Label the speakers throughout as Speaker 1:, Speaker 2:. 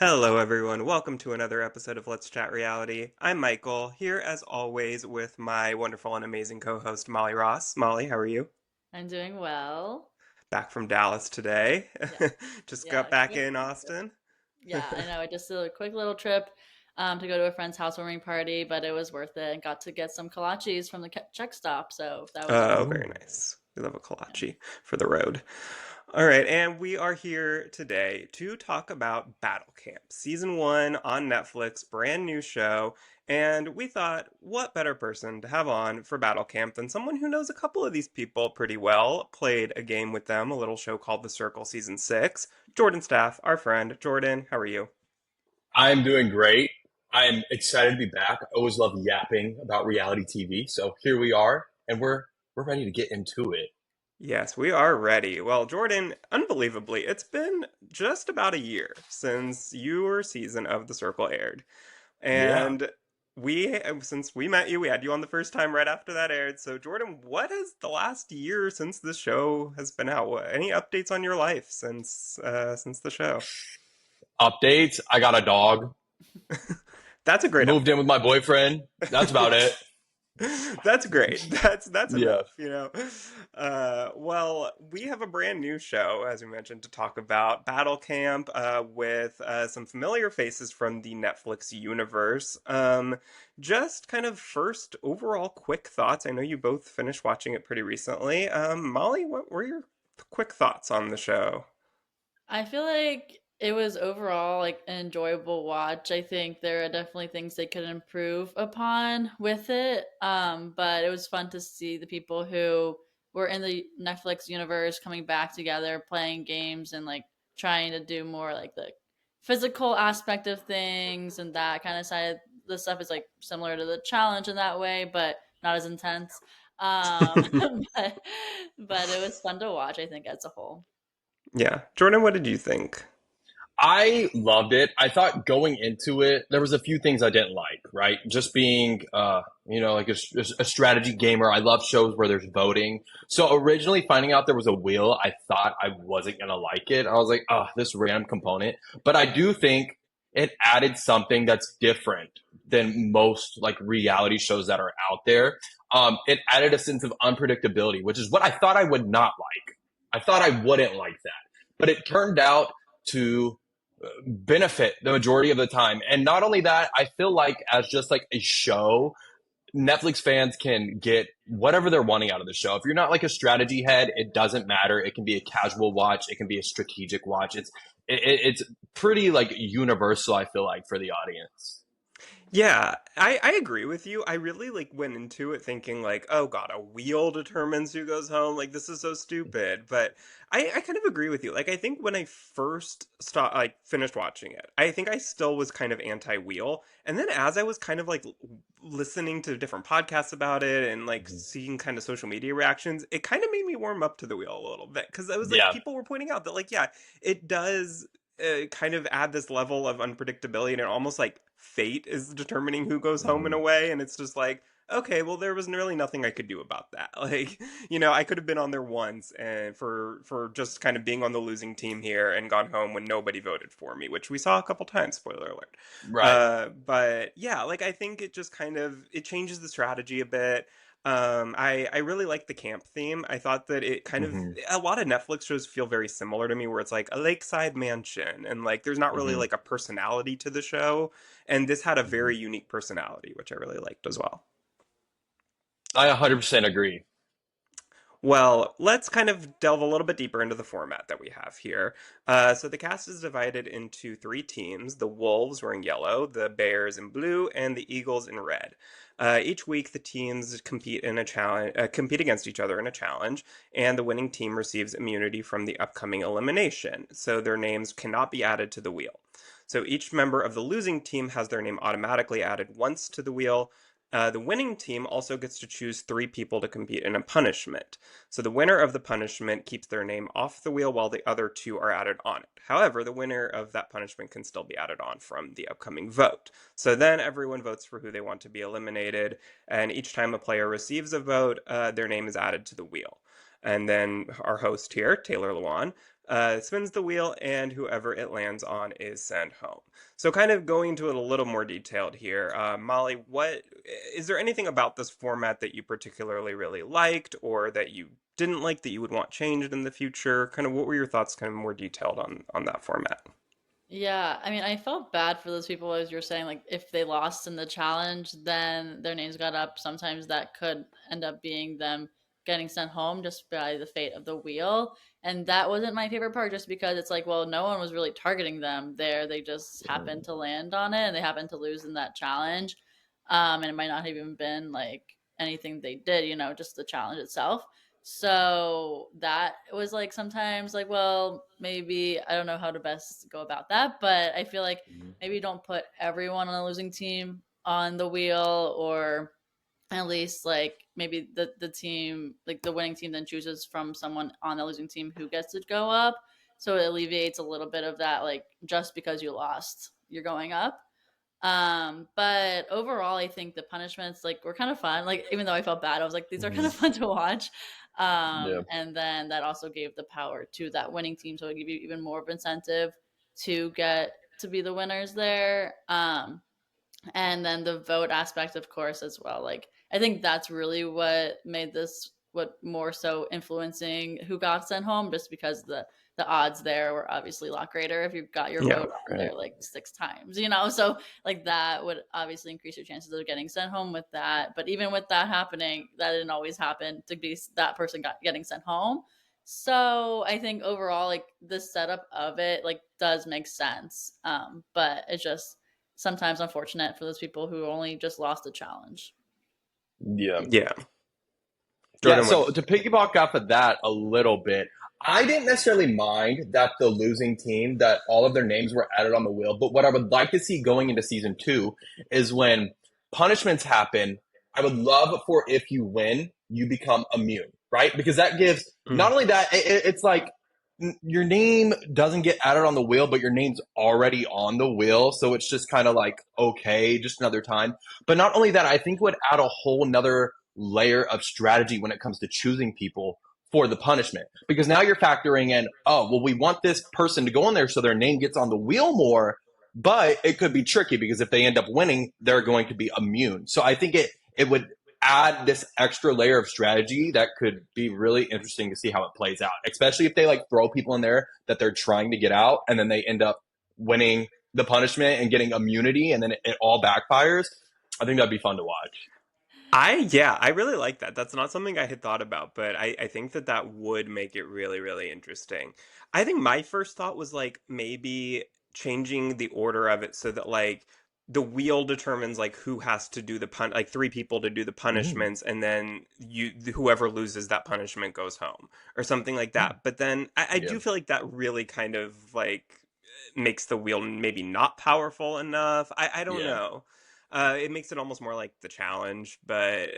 Speaker 1: Hello, everyone. Welcome to another episode of Let's Chat Reality. I'm Michael, here as always with my wonderful and amazing co host, Molly Ross. Molly, how are you?
Speaker 2: I'm doing well.
Speaker 1: Back from Dallas today.
Speaker 2: Yeah,
Speaker 1: Just got
Speaker 2: yeah,
Speaker 1: back
Speaker 2: quick.
Speaker 1: in Austin.
Speaker 2: Yeah, I know. I just did a quick little trip to go to a friend's housewarming party, but it was worth it and got to get some kolaches from the Czech stop, so that was
Speaker 1: Oh,
Speaker 2: awesome.
Speaker 1: very
Speaker 3: Ooh.
Speaker 1: nice. We love a
Speaker 2: Yeah.
Speaker 1: kolache for the road. All right, and we are here today to talk about Battle Camp, season one on Netflix, brand new show. And we thought, what better person to have on for Battle Camp than someone who knows a couple of these people pretty well, played a game with them, a little show called The Circle season six. Jordan Staff, our friend. Jordan, how are you?
Speaker 3: I'm doing great. I'm excited to be back. I always love yapping about reality TV. So here we are, and we're ready to get into it.
Speaker 1: Yes, we are ready. Well, Jordan, unbelievably, it's been just about a year since your season of The Circle aired.
Speaker 3: Yeah.
Speaker 1: And since we met you, we had you on the first time right after that aired. So, Jordan, what has the last year since the show has been out? Any updates on your life since the show?
Speaker 3: Updates. I got a dog.
Speaker 1: That's a great
Speaker 3: Moved in with my boyfriend. That's about
Speaker 1: update.
Speaker 3: it.
Speaker 1: That's great. That's
Speaker 3: Yeah.
Speaker 1: enough, you know. Well, we have a brand new show, as we mentioned, to talk about Battle Camp with some familiar faces from the Netflix universe. Just kind of first overall quick thoughts. I know you both finished watching it pretty recently. Molly, what were your quick thoughts on the show?
Speaker 2: I feel like it was overall like an enjoyable watch. I think there are definitely things they could improve upon with it. But it was fun to see the people who were in the Netflix universe coming back together, playing games and like trying to do more like the physical aspect of things and that kind of side of the stuff is like similar to the challenge in that way, but not as intense. Um, but but it was fun to watch, I think, as a whole.
Speaker 1: Yeah, Jordan, what did you think?
Speaker 3: I loved it. I thought going into it, there was a few things I didn't like, right? Just being, like a strategy gamer. I love shows where there's voting. So originally finding out there was a wheel, I thought I wasn't going to like it. I was like, oh, this random component. But I do think it added something that's different than most like reality shows that are out there. It added a sense of unpredictability, which is what I thought I would not like. I thought I wouldn't like that. But it turned out to benefit the majority of the time. And not only that, I feel like as just like a show, Netflix fans can get whatever they're wanting out of the show. If you're not like a strategy head, it doesn't matter. It can be a casual watch. It can be a strategic watch. It's pretty like universal. I feel like for the audience.
Speaker 1: Yeah, I agree with you. I really like went into it thinking like, oh God, a wheel determines who goes home. Like this is so stupid. But I kind of agree with you. Like I think when I first finished watching it, I think I still was kind of anti-wheel. And then as I was kind of like listening to different podcasts about it and like
Speaker 3: Mhm.
Speaker 1: seeing kind of social media reactions, it kind of made me warm up to the wheel a little bit. Because I was like,
Speaker 3: Yeah.
Speaker 1: people were pointing out that like, yeah, it does kind of add this level of unpredictability and almost like fate is determining who goes home in a
Speaker 3: Mhm.
Speaker 1: way, and it's just like, okay, well there was really nothing I could do about that. Like, I could have been on there once and for just kind of being on the losing team here and gone home when nobody voted for me, which we saw a couple times, spoiler alert.
Speaker 3: Right.
Speaker 1: But yeah, like I think it just kind of it changes the strategy a bit. I really like the camp theme. I thought that it kind of
Speaker 3: Hmm.
Speaker 1: a lot of Netflix shows feel very similar to me, where it's like a lakeside mansion, and like there's not really
Speaker 3: Hmm.
Speaker 1: like a personality to the show. And this had a
Speaker 3: Hmm.
Speaker 1: very unique personality, which I really liked as well.
Speaker 3: I 100% agree.
Speaker 1: Well, let's kind of delve a little bit deeper into the format that we have here. So the cast is divided into three teams: the Wolves wearing yellow, the Bears in blue, and the Eagles in red. Each week, the teams compete against each other in a challenge, and the winning team receives immunity from the upcoming elimination. So their names cannot be added to the wheel. So each member of the losing team has their name automatically added once to the wheel. The winning team also gets to choose three people to compete in a punishment. So the winner of the punishment keeps their name off the wheel while the other two are added on it. However, the winner of that punishment can still be added on from the upcoming vote. So then everyone votes for who they want to be eliminated, and each time a player receives a vote, their name is added to the wheel. And then our host here, Taylor Lewan, spins the wheel, and whoever it lands on is sent home. So, kind of going into it a little more detailed here, Molly, what is there anything about this format that you particularly really liked, or that you didn't like that you would want changed in the future? Kind of, what were your thoughts, kind of more detailed on that format?
Speaker 2: Yeah, I mean, I felt bad for those people, as you were saying, like if they lost in the challenge, then their names got up. Sometimes that could end up being them getting sent home just by the fate of the wheel. And that wasn't my favorite part, just because it's like, well, no one was really targeting them there. They just happened to land on it and they happened to lose in that challenge. And it might not have even been like anything they did, just the challenge itself. So that was like sometimes like, well, maybe I don't know how to best go about that, but I feel like maybe don't put everyone on the losing team on the wheel, or at least like maybe the team, like the winning team then chooses from someone on the losing team who gets to go up. So it alleviates a little bit of that, like just because you lost, you're going up. But overall, I think the punishments like were kind of fun. Like even though I felt bad, I was like, these are kind
Speaker 3: Mhm.
Speaker 2: of fun to watch.
Speaker 3: Yeah.
Speaker 2: And then that also gave the power to that winning team, so it gave you even more of incentive to get to be the winners there. And then the vote aspect, of course, as well. Like I think that's really what made this what more so influencing who got sent home, just because the odds there were obviously a lot greater if you got your
Speaker 1: Yeah,
Speaker 2: vote on
Speaker 3: Right.
Speaker 2: there like 6 times. So like that would obviously increase your chances of getting sent home with that. But even with that happening, that didn't always happen to be that person getting sent home. So I think overall, like the setup of it, like does make sense. But it's just sometimes unfortunate for those people who only just lost a challenge.
Speaker 3: Yeah.
Speaker 1: yeah.
Speaker 3: Yeah,
Speaker 1: Jordan, what?
Speaker 3: so to piggyback off of that a little bit, I didn't necessarily mind that the losing team, that all of their names were added on the wheel. But what I would like to see going into season two is when punishments happen, I would love for if you win, you become immune, right? Because that gives not
Speaker 1: Mm,
Speaker 3: only that, it's like your name doesn't get added on the wheel, but your name's already on the wheel. So it's just kind of like, okay, just another time. But not only that, I think it would add a whole nother layer of strategy when it comes to choosing people for the punishment. Because now you're factoring in, oh, well, we want this person to go in there so their name gets on the wheel more, but it could be tricky because if they end up winning, they're going to be immune. So I think it would add this extra layer of strategy that could be really interesting to see how it plays out, especially if they like throw people in there that they're trying to get out and then they end up winning the punishment and getting immunity and then it all backfires. I think that'd be fun to watch.
Speaker 1: yeah, I really like that. That's not something I had thought about, but I think that that would make it really, really interesting. I think my first thought was like maybe changing the order of it so that like the wheel determines like who has to do the like three people to do the
Speaker 3: Mm,
Speaker 1: punishments, and then whoever loses that punishment goes home or something like that. But then I
Speaker 3: yeah,
Speaker 1: do feel like that really kind of like makes the wheel maybe not powerful enough. I don't
Speaker 3: yeah,
Speaker 1: know. It makes it almost more like the challenge, but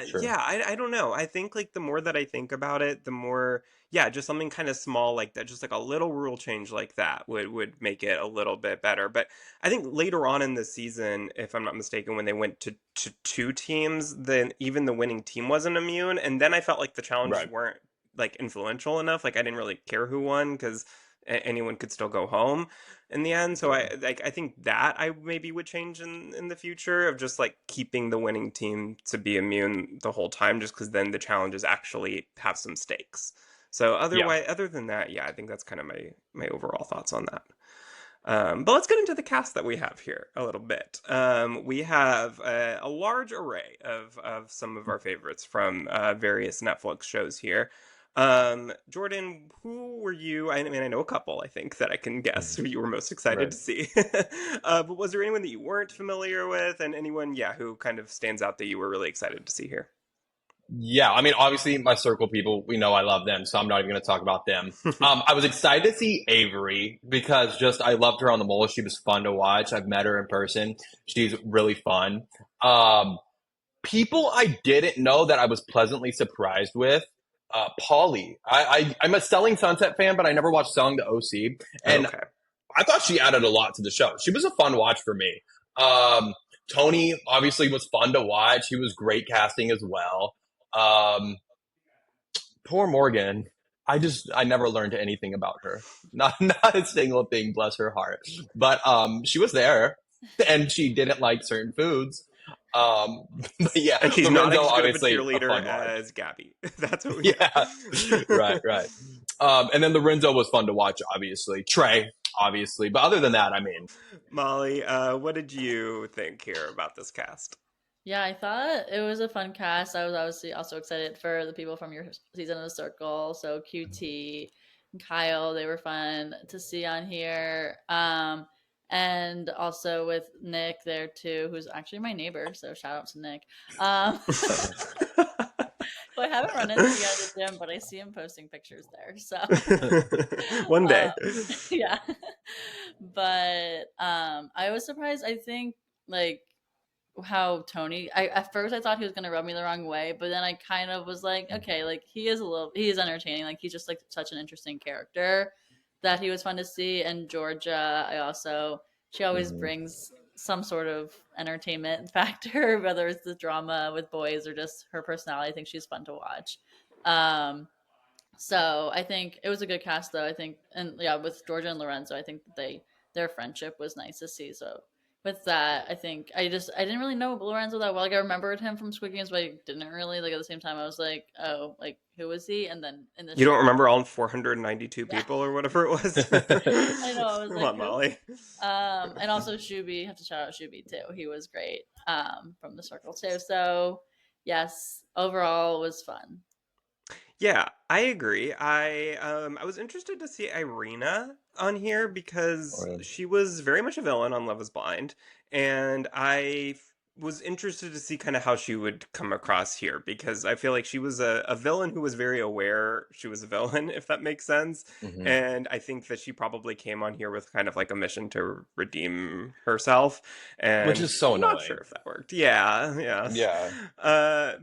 Speaker 3: sure.
Speaker 1: yeah, I don't know. I think like the more that I think about it, the more yeah, just something kind of small like that, just like a little rule change like that would make it a little bit better. But I think later on in the season, if I'm not mistaken, when they went to two teams, then even the winning team wasn't immune, and then I felt like the challenges
Speaker 3: Right.
Speaker 1: weren't like influential enough. Like I didn't really care who won because anyone could still go home in the end. So
Speaker 3: Yeah.
Speaker 1: I think that I maybe would change in the future of just like keeping the winning team to be immune the whole time, just because then the challenges actually have some stakes. So
Speaker 3: Yeah.
Speaker 1: otherwise, other than that, yeah, I think that's kind of my overall thoughts on that. But let's get into the cast that we have here a little bit. We have a large array of some of our favorites from various Netflix shows here. Jordan, who were you? I mean, I know a couple, I think, that I can guess who you were most excited
Speaker 3: Right.
Speaker 1: to see. But was there anyone that you weren't familiar with, and anyone, yeah, who kind of stands out that you were really excited to see here?
Speaker 3: Yeah, I mean, obviously, my circle people, we know I love them, so I'm not even going to talk about them. I was excited to see Avery because just I loved her on the mole. She was fun to watch. I've met her in person. She's really fun. Um, People I didn't know that I was pleasantly surprised with. Polly. I'm a Selling Sunset fan, but I never watched Selling the OC, and
Speaker 1: Okay.
Speaker 3: I thought she added a lot to the show. She was a fun watch for me. Um, Tony obviously was fun to watch. He was great casting as well. Um, Poor Morgan. I never learned anything about her. Not a single thing, bless her heart. But she was there and she didn't like certain foods. Um, but yeah,
Speaker 1: And she's not
Speaker 3: Lorenzo
Speaker 1: as good of a
Speaker 3: obviously a
Speaker 1: cheerleader
Speaker 3: fun watch.
Speaker 1: as Gabby. That's what we
Speaker 3: Yeah,
Speaker 1: know.
Speaker 3: right, right. And then Lorenzo was fun to watch, obviously. Trey, obviously. But other than that, I mean,
Speaker 1: Molly, what did you think here about this cast?
Speaker 2: Yeah, I thought it was a fun cast. I was obviously also excited for the people from your season of the Circle. So QT and Kyle, they were fun to see on here. And also with Nick there too, who's actually my neighbor. So shout out to Nick. Who I haven't run into yet at the gym, but I see him posting pictures there. So
Speaker 1: One day.
Speaker 2: um, yeah. But I was surprised. I think like how Tony I at first I thought he was gonna rub me the wrong way, but then I kind of was like, okay, like he is entertaining, like he's just like such an interesting character that he was fun to see. And Georgia, she always
Speaker 3: mhm.
Speaker 2: brings some sort of entertainment factor, whether it's the drama with boys or just her personality. I think she's fun to watch. Um so I think it was a good cast though. I think and yeah, with Georgia and Lorenzo, I think that their friendship was nice to see. So with that, I think I didn't really know Lorenzo that well. Like I remembered him from Squid Games, but I didn't really like at the same time. I was like, oh, like who was he? And then in the
Speaker 1: You don't
Speaker 2: show,
Speaker 1: remember all 492
Speaker 2: yeah,
Speaker 1: people or whatever it was?
Speaker 2: I know. I was
Speaker 1: Come
Speaker 2: like,
Speaker 1: on,
Speaker 2: who?
Speaker 1: Molly.
Speaker 2: And also Shuby, have to shout out Shuby too. He was great. From the Circle too. So yes, overall it was fun.
Speaker 1: Yeah, I agree. I was interested to see Irina on here because
Speaker 3: Or,
Speaker 1: she was very much a villain on Love is Blind, and was interested to see kind of how she would come across here because I feel like she was a villain who was very aware she was a villain, if that makes sense.
Speaker 3: mhm.
Speaker 1: And I think that she probably came on here with kind of like a mission to redeem herself,
Speaker 3: Which
Speaker 1: and
Speaker 3: is so
Speaker 1: I'm not sure
Speaker 3: annoying.
Speaker 1: if that worked. Yeah, yes.
Speaker 3: Yeah.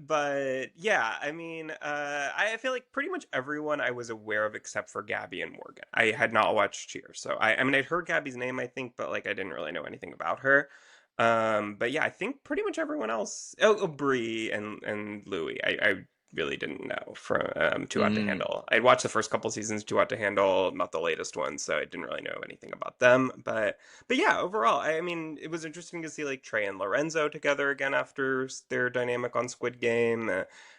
Speaker 1: But yeah, I mean, I feel like pretty much everyone I was aware of except for Gabby and Morgan. I had not watched Cheers, so I mean, I'd heard Gabby's name, I think, but like I didn't really know anything about her. But yeah, I think pretty much everyone else. Oh, Bree and Louie. I really didn't know from Too Hot to
Speaker 3: Mm.
Speaker 1: Handle. I'd watched the first couple seasons Too Hot to Handle, not the latest one, so I didn't really know anything about them. But yeah, overall, I mean, it was interesting to see like Trey and Lorenzo together again after their dynamic on Squid Game,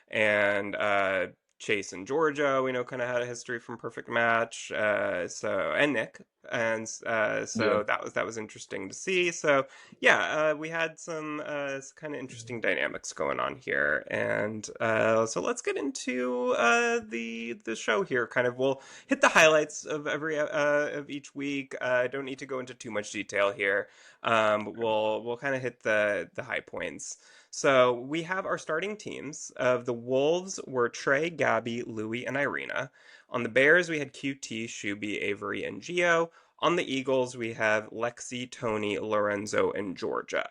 Speaker 1: and Chase and Georgia. We know kind of had a history from Perfect Match. And Nick, and
Speaker 3: Yeah.
Speaker 1: so that was interesting to see. So yeah, we had some kind of interesting dynamics going on here, and so let's get into the show here. Kind of, we'll hit the highlights of every of each week. Don't need to go into too much detail here, but we'll kind of hit the high points. So we have our starting teams. Of the Wolves were Trey, Gabby, Louie, and Irina. On the Bears, we had QT, Shuby, Avery, and Gio. On the Eagles, we have Lexi, Tony, Lorenzo, and Georgia.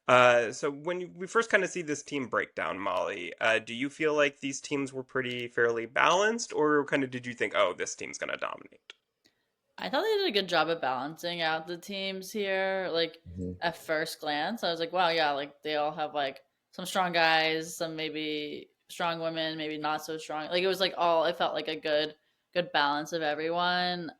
Speaker 1: So when we first kind of see this team breakdown, Molly, do you feel like these teams were pretty fairly balanced, or kind of did you think, oh, this team's going to dominate?
Speaker 2: I thought they did a good job of balancing out the teams here. Like
Speaker 3: Mhm.
Speaker 2: at first glance, I was like, wow, yeah, like they all have like some strong guys, some maybe strong women, maybe not so strong. Like it was like all it felt like a good balance of everyone.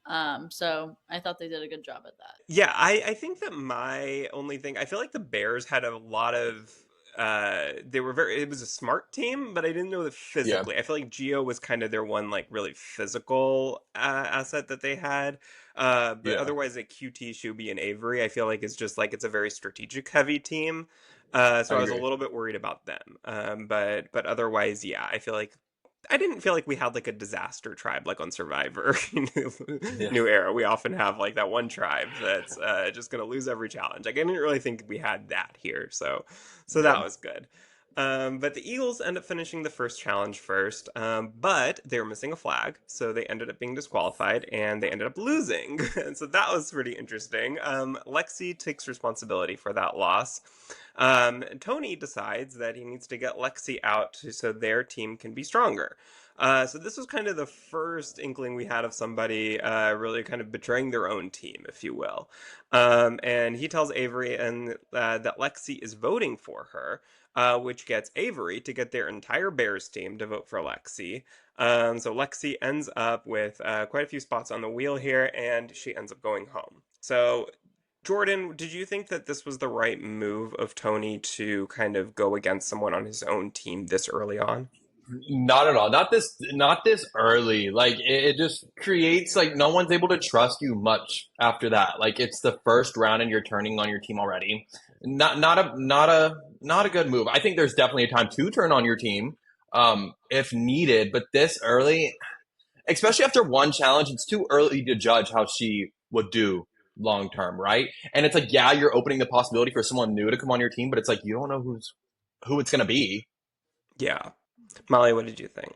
Speaker 2: So I thought they did a good job at that.
Speaker 1: Yeah, I think that my only thing, I feel like the Bears had a lot of they were very, it was a smart team, but I didn't know that
Speaker 3: Yeah.
Speaker 1: physically. I feel like Geo was kind of their one like really physical asset that they had. But
Speaker 3: Yeah.
Speaker 1: otherwise like QT, Shuby, and Avery, I feel like it's just like it's a very strategic heavy team.
Speaker 3: I
Speaker 1: So I was a
Speaker 3: agree.
Speaker 1: little bit worried about them. But otherwise, yeah, I feel like I didn't feel like we had like a disaster tribe like on Survivor,
Speaker 3: Yeah.
Speaker 1: New Era. We often have like that one tribe that's just gonna lose every challenge. Like I didn't really think we had that here, so that
Speaker 3: Yeah.
Speaker 1: was good. But the Eagles end up finishing the first challenge first, but they were missing a flag, so they ended up being disqualified and they ended up losing. And so that was pretty interesting. Lexi takes responsibility for that loss. Tony decides that he needs to get Lexi out so their team can be stronger. So this was kind of the first inkling we had of somebody really kind of betraying their own team, if you will. And he tells Avery that Lexi is voting for her, which gets Avery to get their entire Bears team to vote for Lexi. So Lexi ends up with quite a few spots on the wheel here, and she ends up going home. So Jordan, did you think that this was the right move of Tony to kind of go against someone on his own team this early on?
Speaker 3: Not at all. Not this early. Like it just creates like no one's able to trust you much after that. Like it's the first round and you're turning on your team already. Not a good move. I think there's definitely a time to turn on your team, if needed, but this early, especially after one challenge, it's too early to judge how she would do long term, right? And it's like, yeah, you're opening the possibility for someone new to come on your team, but it's like you don't know who it's gonna be.
Speaker 1: Yeah. Molly, what did you think?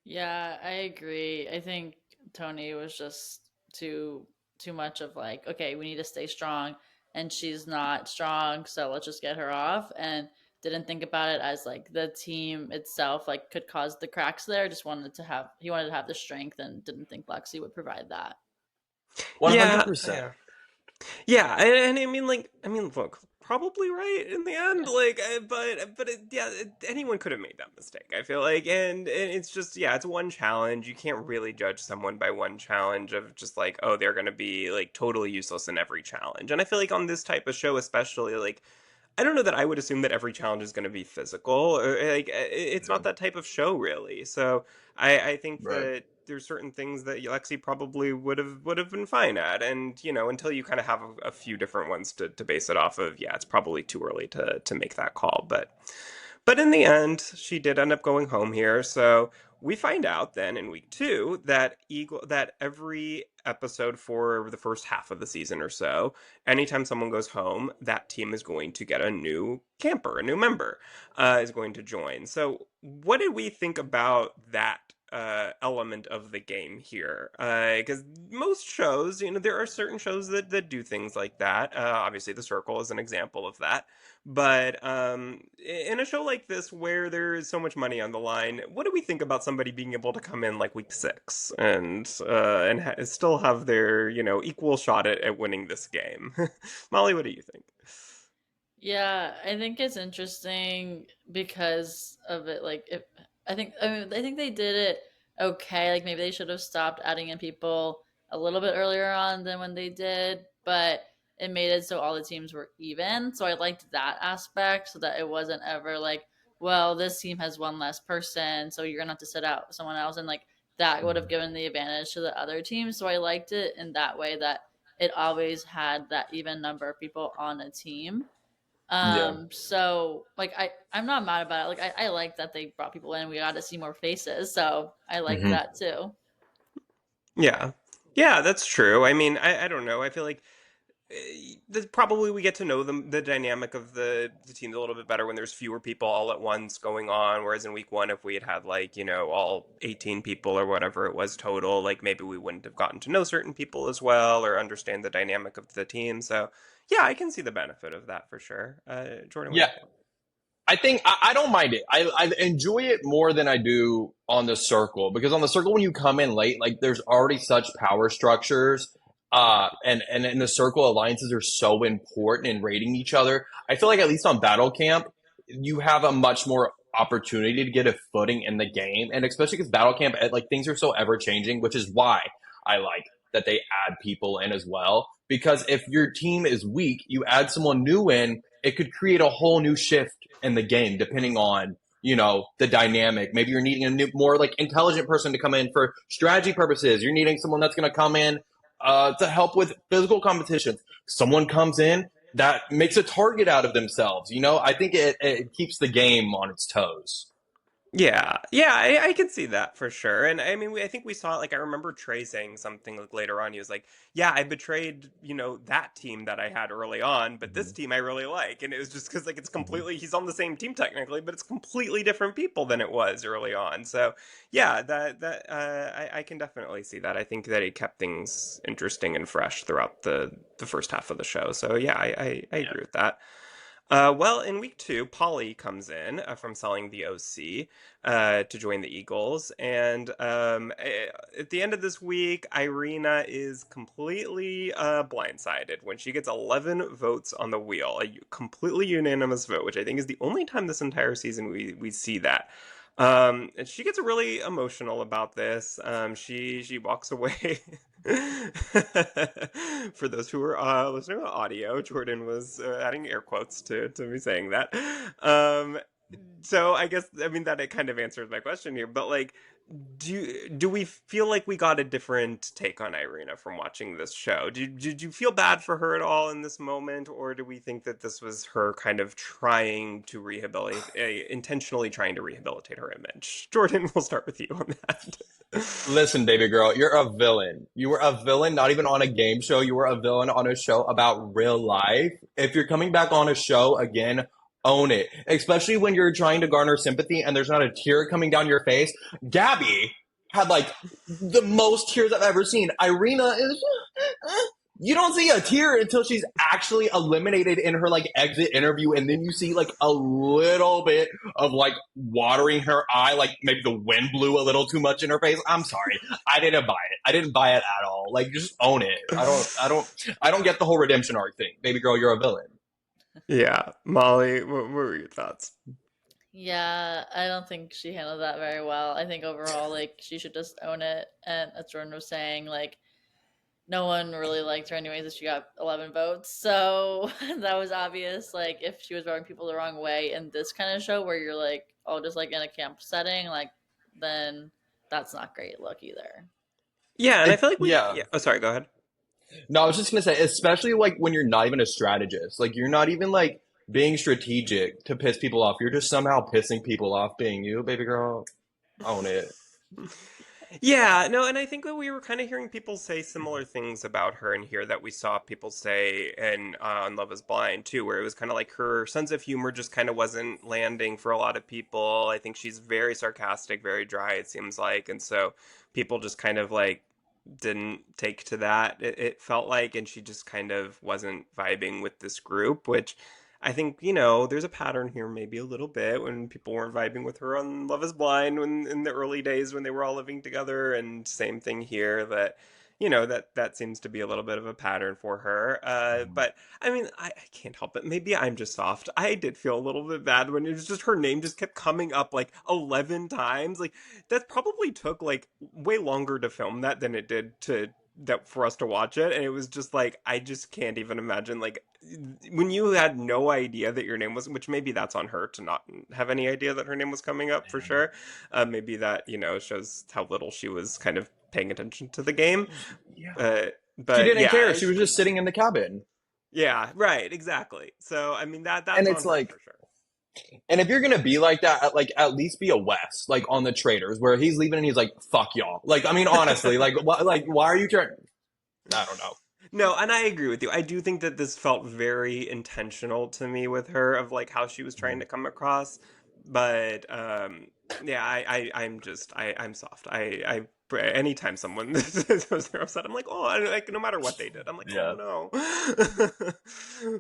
Speaker 2: Yeah, I agree. I think Tony was just too much of like, okay, we need to stay strong and she's not strong, so let's just get her off and didn't think about it as like the team itself like could cause the cracks there. Just wanted to have he wanted to have the strength and didn't think Lexi would provide that.
Speaker 3: 100%.
Speaker 1: Yeah,
Speaker 3: percent
Speaker 1: yeah. Yeah, and I mean, look, probably right in the end. Like, anyone could have made that mistake. I feel like, and it's just, yeah, it's one challenge. You can't really judge someone by one challenge of just like, oh, they're gonna be like totally useless in every challenge. And I feel like on this type of show, especially, like, I don't know that I would assume that every challenge is going to be physical. Like it's not that type of show, really. So I think
Speaker 3: Right.
Speaker 1: that there's certain things that Lexi probably would have been fine at, and until you kind of have a few different ones to base it off of, yeah, it's probably too early to make that call. But in the end, she did end up going home here. So we find out then in week two that every episode for the first half of the season or so, anytime someone goes home, that team is going to get a new camper, a new member is going to join. So what did we think about that? Element of the game here, because most shows, there are certain shows that do things like that. Obviously, The Circle is an example of that. But in a show like this, where there is so much money on the line, what do we think about somebody being able to come in like week six and still have their equal shot at winning this game? Molly, what do you think?
Speaker 2: Yeah, I think it's interesting because of it. Like, if I think they did it okay. Like, maybe they should have stopped adding in people a little bit earlier on than when they did, but it made it so all the teams were even. So I liked that aspect, so that it wasn't ever like, well, this team has one less person, so you're gonna have to sit out someone else, and like that would have given the advantage to the other team. So I liked it in that way that it always had that even number of people on a team.
Speaker 3: Yeah.
Speaker 2: So like I'm not mad about it. Like I like that they brought people in. We got to see more faces, so I like
Speaker 3: Hmm.
Speaker 2: that too.
Speaker 1: Yeah. Yeah, that's true. I mean, I don't know. I feel like probably we get to know the dynamic of the teams a little bit better when there's fewer people all at once going on. Whereas in week one, if we had had like all 18 people or whatever it was total, like maybe we wouldn't have gotten to know certain people as well or understand the dynamic of the team. So yeah, I can see the benefit of that for sure. Jordan, what do
Speaker 3: Yeah,
Speaker 1: you think?
Speaker 3: I think I don't mind it. I enjoy it more than I do on the circle because on the circle when you come in late, like there's already such power structures, and in the circle alliances are so important in rating each other. I feel like at least on Battle Camp, you have a much more opportunity to get a footing in the game, and especially because Battle Camp, like things are so ever changing, which is why I like that they add people in as well. Because if your team is weak, you add someone new in, it could create a whole new shift in the game depending on the dynamic. Maybe you're needing a new, more like intelligent person to come in for strategy purposes. You're needing someone that's going to come in to help with physical competitions. Someone comes in that makes a target out of themselves. I think it keeps the game on its toes.
Speaker 1: Yeah, yeah, I can see that for sure. And I mean, I think we saw it. Like, I remember Trey saying something like later on. He was like, "Yeah, I betrayed, that team that I had early on, but this
Speaker 3: Mm-hmm.
Speaker 1: team I really like." And it was just because, like, it's
Speaker 3: Mm-hmm.
Speaker 1: completely, he's on the same team technically, but it's completely different people than it was early on. So, yeah, I can definitely see that. I think that it kept things interesting and fresh throughout the first half of the show. So, yeah, I agree with that. Well, in week two, Polly comes in from selling the OC to join the Eagles. And at the end of this week, Irina is completely blindsided when she gets 11 votes on the wheel, a completely unanimous vote, which I think is the only time this entire season we see that. And she gets really emotional about this. She walks away. For those who are listening to audio, Jordan was adding air quotes to me saying that. Um, so I guess I mean that it kind of answers my question here, but like, do we feel like we got a different take on Irina from watching this show? Did you feel bad for her at all in this moment, or do we think that this was her kind of trying to rehabilitate, intentionally trying to rehabilitate her image? Jordan, we'll start with you on that.
Speaker 3: Listen, baby girl, you're a villain. You were a villain, not even on a game show. You were a villain on a show about real life. If you're coming back on a show again, own it. Especially when you're trying to garner sympathy and there's not a tear coming down your face. Gabby had like the most tears I've ever seen. Irina is. You don't see a tear until she's actually eliminated in her like exit interview, and then you see like a little bit of like watering her eye, like maybe the wind blew a little too much in her face. I'm sorry, I didn't buy it. I didn't buy it at all. Like, just own it. I don't get the whole redemption arc thing. Baby girl, you're a villain.
Speaker 1: Yeah, Molly, what were your thoughts?
Speaker 2: Yeah, I don't think she handled that very well. I think overall, like, she should just own it. And as Jordan was saying, like, no one really liked her anyways if she got 11 votes. So that was obvious. Like, if she was voting people the wrong way in this kind of show where you're like, oh, just like in a camp setting, like, then that's not great look either.
Speaker 1: Yeah, and I feel like
Speaker 3: Yeah.
Speaker 1: yeah. Oh, sorry, go ahead.
Speaker 3: No, I was just gonna say, especially like when you're not even a strategist, like you're not even like being strategic to piss people off. You're just somehow pissing people off being you, baby girl. Own it.
Speaker 1: Yeah, no, and I think that we were kind of hearing people say similar things about her in here that we saw people say in on Love Is Blind too, where it was kind of like her sense of humor just kind of wasn't landing for a lot of people. I think she's very sarcastic, very dry, it seems like, and so people just kind of like didn't take to that. It felt like, and she just kind of wasn't vibing with this group, which I think, there's a pattern here maybe a little bit when people weren't vibing with her on Love is Blind when in the early days when they were all living together, and same thing here that that seems to be a little bit of a pattern for her. But I mean, I can't help it. Maybe I'm just soft. I did feel a little bit bad when it was just her name just kept coming up like 11 times. Like that probably took like way longer to film that than it did to that for us to watch it, and it was just like I just can't even imagine like when you had no idea that your name was, which maybe that's on her to not have any idea that her name was coming up for sure. Maybe that shows how little she was kind of paying attention to the game.
Speaker 3: Yeah.
Speaker 1: uh,
Speaker 3: She
Speaker 1: but
Speaker 3: didn't
Speaker 1: yeah,
Speaker 3: care. She was just sitting in the cabin.
Speaker 1: yeah, right, exactly. So I mean
Speaker 3: And
Speaker 1: that's on
Speaker 3: it's
Speaker 1: her
Speaker 3: like,
Speaker 1: for sure.
Speaker 3: and if you're gonna be like that, like at least be a Wes, like on the Traders, where he's leaving and he's like, "Fuck y'all." Like, I mean, honestly, why are you trying? I don't know.
Speaker 1: No, and I agree with you. I do think that this felt very intentional to me with her of like how she was trying to come across. But yeah, I'm just I'm soft. I anytime someone says they're upset, I'm like, oh, like no matter what they did, I'm like,
Speaker 3: Yeah,
Speaker 1: oh no.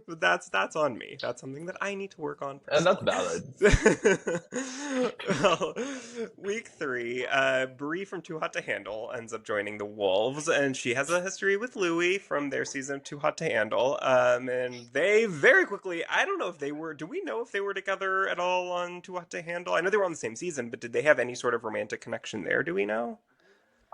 Speaker 1: But that's on me. That's something that I need to work on
Speaker 3: and that's
Speaker 1: personally.
Speaker 3: valid.
Speaker 1: Well, week three, Bree from Too Hot to Handle ends up joining the Wolves, and she has a history with Louis from their season of Too Hot to Handle. And they very quickly, I don't know if they were, do we know if they were together at all on Too Hot to Handle? I know they were on the same season, but did they have any sort of romantic connection there? Do we know?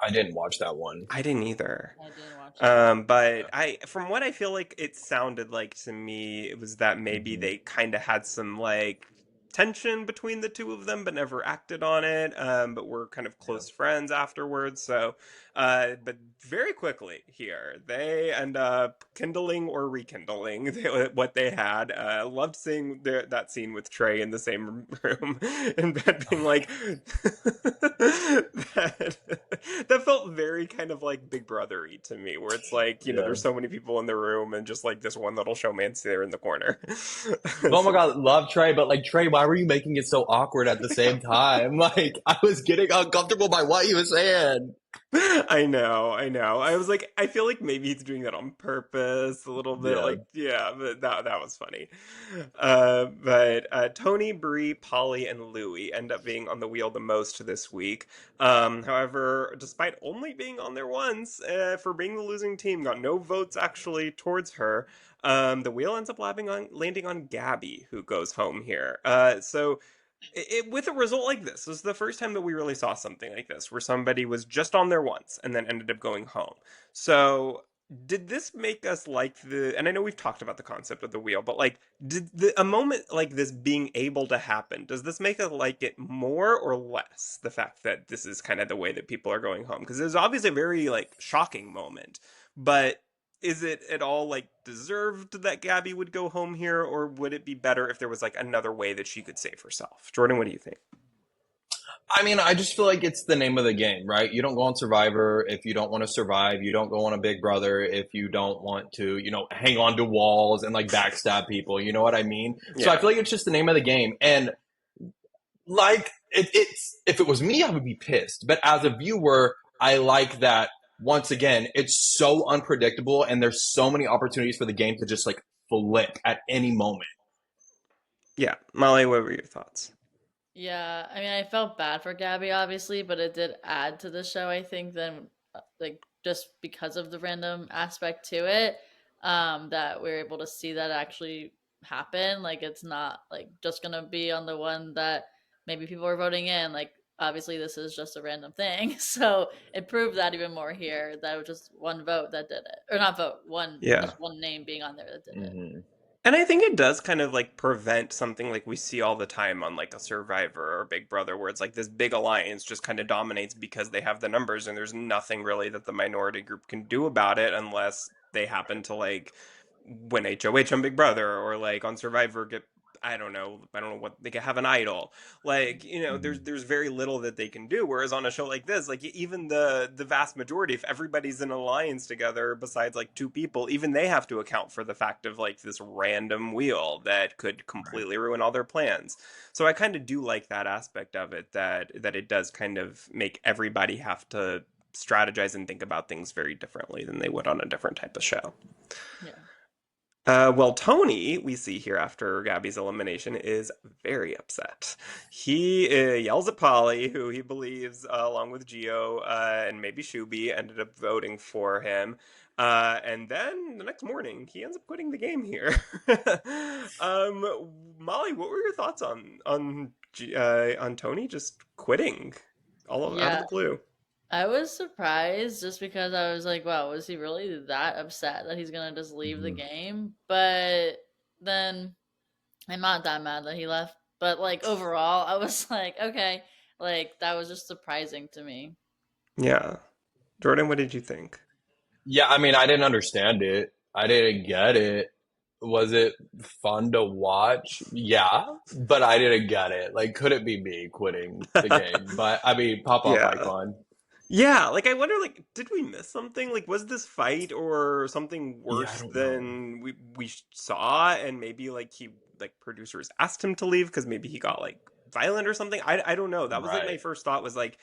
Speaker 3: I didn't watch that one.
Speaker 1: I didn't either.
Speaker 2: I didn't watch it.
Speaker 1: But
Speaker 3: Yeah.
Speaker 1: from what I feel like it sounded like to me, it was that maybe
Speaker 3: hmm
Speaker 1: they kind of had some like tension between the two of them, but never acted on it. But were kind of
Speaker 3: Yeah.
Speaker 1: close friends afterwards. So, but very quickly here, they end up kindling or rekindling what they had. Loved seeing that scene with Trey in the same room in bed, being like, that, that felt very kind of like Big Brother-y to me, where it's like,
Speaker 3: Yeah.
Speaker 1: there's so many people in the room and just like this one little showman's there in the corner.
Speaker 3: Oh my
Speaker 1: So,
Speaker 3: God, love Trey, but like Trey, why were you making it so awkward at the same time? Like I was getting uncomfortable by what he was saying.
Speaker 1: I know, I know. I was like, I feel like maybe he's doing that on purpose, a little bit.
Speaker 3: Yeah.
Speaker 1: Like, yeah, but that was funny. But Tony, Bree, Polly, and Louie end up being on the wheel the most this week. However, despite only being on there once, for being the losing team, got no votes actually towards her. The wheel ends up landing on Gabby, who goes home here. With a result like this is the first time that we really saw something like this, where somebody was just on there once and then ended up going home. So, did this make us like the? And I know we've talked about the concept of the wheel, but like, a moment like this being able to happen? Does this make us like it more or less? The fact that this is kind of the way that people are going home, because it was obviously a very like shocking moment, but is it at all like deserved that Gabby would go home here, or would it be better if there was like another way that she could save herself? Jordan, what do you think?
Speaker 3: I mean, I just feel like it's the name of the game, right? You don't go on Survivor if you don't want to survive. You don't go on a Big Brother if you don't want to, hang on to walls and like backstab people. You know what I mean? So I
Speaker 1: Yeah.
Speaker 3: feel like it's just the name of the game. And like, it's if it was me, I would be pissed. But as a viewer, I like that once again, it's so unpredictable and there's so many opportunities for the game to just like flip at any moment.
Speaker 1: Yeah. Molly, what were your thoughts?
Speaker 2: Yeah, I mean, I felt bad for Gabby, obviously, but it did add to the show, I think, then, like, just because of the random aspect to it, that we're able to see that actually happen. Like, it's not, like, just gonna be on the one that maybe people are voting in. Like, obviously, this is just a random thing. So it proved that even more here, that it was just one vote that did it. Or not vote,
Speaker 1: Yeah.
Speaker 2: just one name being on there that did it.
Speaker 3: Hmm.
Speaker 1: And I think it does kind of like prevent something like we see all the time on like a Survivor or Big Brother, where it's like this big alliance just kind of dominates because they have the numbers, and there's nothing really that the minority group can do about it unless they happen to like win HOH on Big Brother, or like on Survivor get, I don't know what they could have an idol. Like, there's very little that they can do. Whereas on a show like this, like even the vast majority, if everybody's in an alliance together, besides like two people, even they have to account for the fact of like this random wheel that could completely ruin all their plans. So I kind of do like that aspect of it, that it does kind of make everybody have to strategize and think about things very differently than they would on a different type of show.
Speaker 2: Yeah.
Speaker 1: Well, Tony, we see here after Gabby's elimination, is very upset. He yells at Polly, who he believes, along with Gio and maybe Shuby, ended up voting for him. And then the next morning, he ends up quitting the game here. Molly, what were your thoughts on Tony just quitting out of
Speaker 2: Yeah.
Speaker 1: the blue?
Speaker 2: I was surprised just because I was like, wow, was he really that upset that he's gonna just leave the
Speaker 3: Hmm.
Speaker 2: game? But then I'm not that mad that he left. But like overall, I was like, okay, like that was just surprising to me.
Speaker 1: Yeah. Jordan, what did you think?
Speaker 3: Yeah, I mean, I didn't understand it. I didn't get it. Was it fun to watch? Yeah, but I didn't get it. Like, could it be me quitting the game? But I mean, pop off
Speaker 1: Yeah.
Speaker 3: icon.
Speaker 1: Yeah, like I wonder, like, did we miss something? Like, was this fight or something
Speaker 3: Yeah, I
Speaker 1: worse
Speaker 3: don't know.
Speaker 1: than we saw? And maybe like producers asked him to leave because maybe he got like violent or something. I don't know. That was like my
Speaker 3: Right.
Speaker 1: first thought was like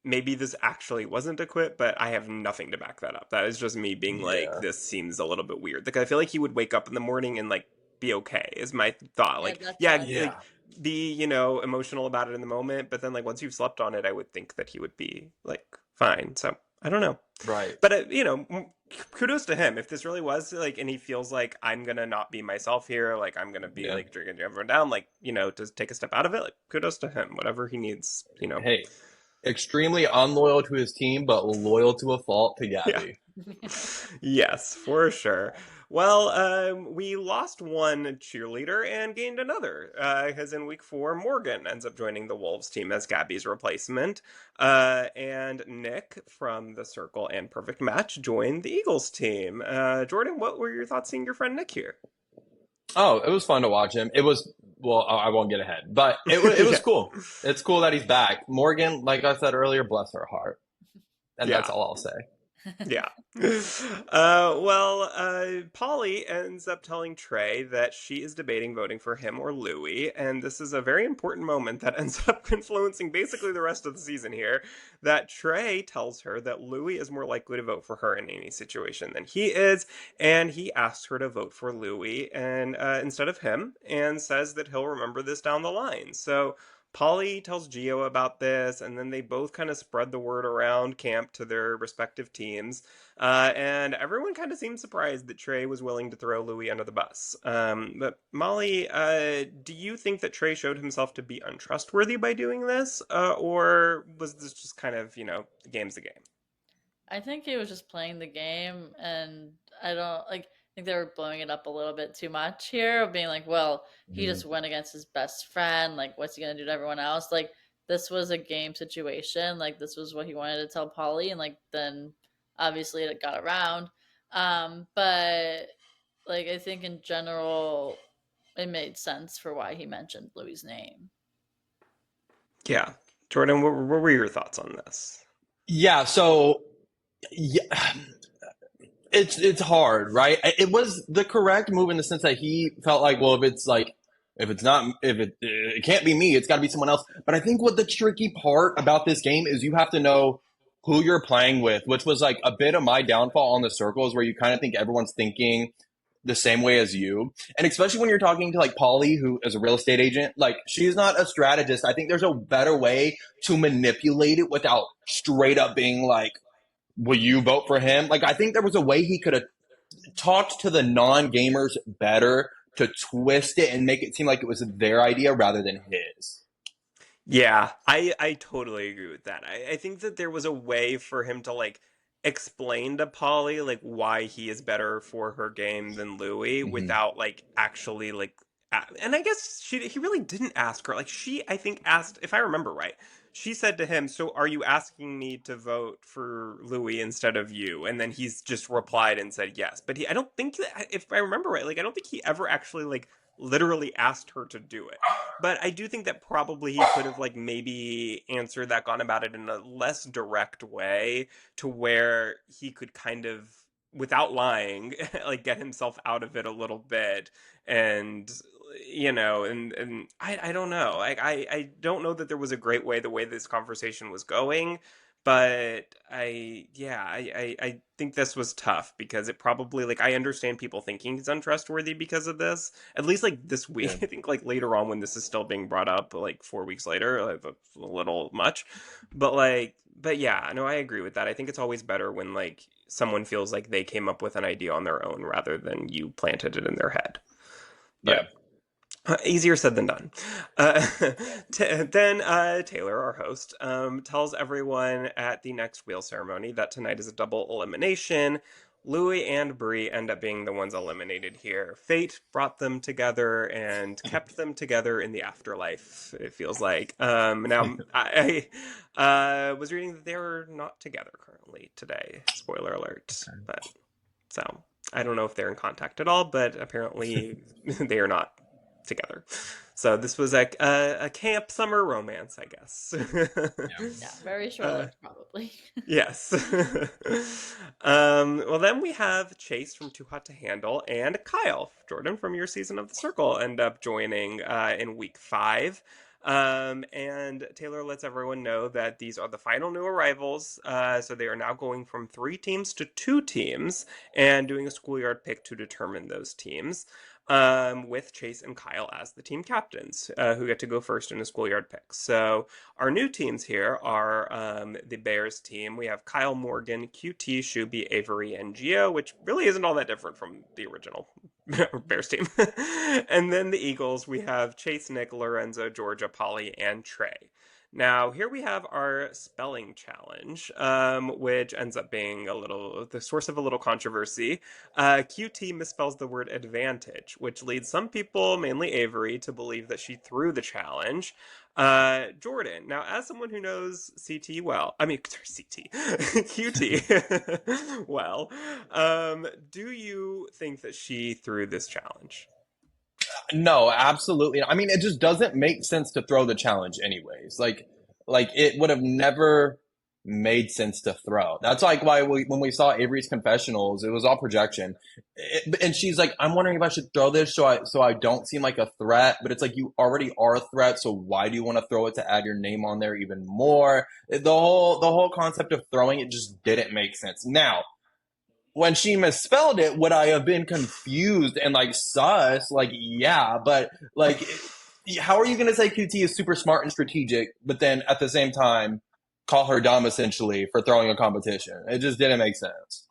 Speaker 1: maybe this actually wasn't a quit, but I have nothing to back that up. That is just me being like,
Speaker 3: Yeah.
Speaker 1: this seems a little bit weird. Like I feel like he would wake up in the morning and like be okay. Is my thought.
Speaker 2: Yeah,
Speaker 1: Like,
Speaker 2: that's how
Speaker 1: yeah,
Speaker 2: I
Speaker 1: like
Speaker 3: Yeah.
Speaker 1: be emotional about it in the moment, but then like once you've slept on it, I would think that he would be like fine. So I don't know.
Speaker 3: Right.
Speaker 1: But kudos to him. If this really was like, and he feels like I'm gonna not be myself here, like I'm gonna be
Speaker 3: Yeah.
Speaker 1: like drinking everyone down, like to take a step out of it, like kudos to him. Whatever he needs.
Speaker 3: Hey, extremely unloyal to his team, but loyal to a fault to
Speaker 1: Yeah.
Speaker 3: Gabby.
Speaker 1: Yes, for sure. Well, we lost one cheerleader and gained another. Because in week 4, Morgan ends up joining the Wolves team as Gabby's replacement. And Nick from The Circle and Perfect Match joined the Eagles team. Jordan, what were your thoughts seeing your friend Nick here?
Speaker 3: Oh, it was fun to watch him. It was, well, I won't get ahead, but it was
Speaker 1: Yeah.
Speaker 3: cool. It's cool that he's back. Morgan, like I said earlier, bless her heart. And that's
Speaker 1: Yeah.
Speaker 3: all I'll say.
Speaker 1: Yeah. Polly ends up telling Trey that she is debating voting for him or Louis, and this is a very important moment that ends up influencing basically the rest of the season here. That Trey tells her that Louis is more likely to vote for her in any situation than he is, and he asks her to vote for Louis and instead of him, and says that he'll remember this down the line. So Polly tells Geo about this, and then they both kind of spread the word around camp to their respective teams. And everyone kind of seemed surprised that Trey was willing to throw Louis under the bus. But Molly, do you think that Trey showed himself to be untrustworthy by doing this? Or was this just kind of, the game's the game?
Speaker 2: I think he was just playing the game, and I don't like. I think they were blowing it up a little bit too much here, of being like, "Well, he
Speaker 3: Mhm.
Speaker 2: just went against his best friend. Like, what's he gonna do to everyone else?" Like, this was a game situation. Like, this was what he wanted to tell Polly, and like, then obviously it got around. But like, I think in general, it made sense for why he mentioned Louis' name.
Speaker 1: Yeah. Jordan, what were your thoughts on this?
Speaker 3: Yeah, so yeah, it's hard, right? It was the correct move in the sense that he felt like, well, if it's not if it can't be me, it's got to be someone else. But I think what the tricky part about this game is you have to know who you're playing with, which was like a bit of my downfall on the circles where you kind of think everyone's thinking the same way as you. And especially when you're talking to like Polly, who is a real estate agent, like she's not a strategist. I think there's a better way to manipulate it without straight up being like, will you vote for him? Like, I think there was a way he could have talked to the non gamers better to twist it and make it seem like it was their idea rather than his.
Speaker 1: Yeah, I totally agree with that. I think that there was a way for him to like explain to Polly like why he is better for her game than Louis
Speaker 3: Mm-hmm.
Speaker 1: without like actually like and I guess he really didn't ask her. Like she I think asked if I remember right. She said to him, "So are you asking me to vote for Louis instead of you?" And then he's just replied and said yes. But I don't think that if I remember right, like I don't think he ever actually like literally asked her to do it. But I do think that probably he could have like maybe answered that, gone about it in a less direct way to where he could kind of without lying like get himself out of it a little bit and and I don't know, like I don't know that there was a great way the way this conversation was going, but I think this was tough because it probably like I understand people thinking he's untrustworthy because of this, at least like this week.
Speaker 3: Yeah.
Speaker 1: I think like later on when this is still being brought up, like 4 weeks later, like, that's a little much. But yeah, no, I agree with that. I think it's always better when like someone feels like they came up with an idea on their own rather than you planted it in their head.
Speaker 3: Yeah.
Speaker 1: But easier said than done. Uh, then Taylor, our host, tells everyone at the next wheel ceremony that tonight is a double elimination. Louis and Bree end up being the ones eliminated here. Fate brought them together and kept them together in the afterlife, it feels like. Now, I was reading that they're not together currently today. Spoiler alert. But so I don't know if they're in contact at all, but apparently they are not together. So this was a camp summer romance, I guess.
Speaker 3: Yeah.
Speaker 2: Yeah, very short
Speaker 1: uh,
Speaker 2: lived, probably.
Speaker 1: yes. Well, then we have Chase from Too Hot to Handle and Kyle Jordan from your season of The Circle end up joining in week 5. And Taylor lets everyone know that these are the final new arrivals. So they are now going from 3 teams to 2 teams and doing a schoolyard pick to determine those teams. With Chase and Kyle as the team captains, who get to go first in a schoolyard pick. So our new teams here are the Bears team. We have Kyle Morgan, QT, Shuby, Avery, and Geo, which really isn't all that different from the original Bears team. And then the Eagles, we have Chase, Nick, Lorenzo, Georgia, Polly, and Trey. Now, here we have our spelling challenge, which ends up being the source of a little controversy. QT misspells the word advantage, which leads some people, mainly Avery, to believe that she threw the challenge. Jordan, now as someone who knows CT well, I mean, sorry, CT, QT well, do you think that she threw this challenge?
Speaker 3: No, absolutely. I mean, it just doesn't make sense to throw the challenge anyways. Like it would have never. made sense to throw. That's like why when we saw Avery's confessionals, it was all projection. And she's like, I'm wondering if I should throw this so I don't seem like a threat. But it's like you already are a threat, so why do you want to throw it to add your name on there even more? The whole concept of throwing it just didn't make sense. Now, when she misspelled it, would I have been confused and like sus? Like, yeah, but like, how are you going to say QT is super smart and strategic, but then at the same time call her dumb essentially for throwing a competition? It just didn't make sense.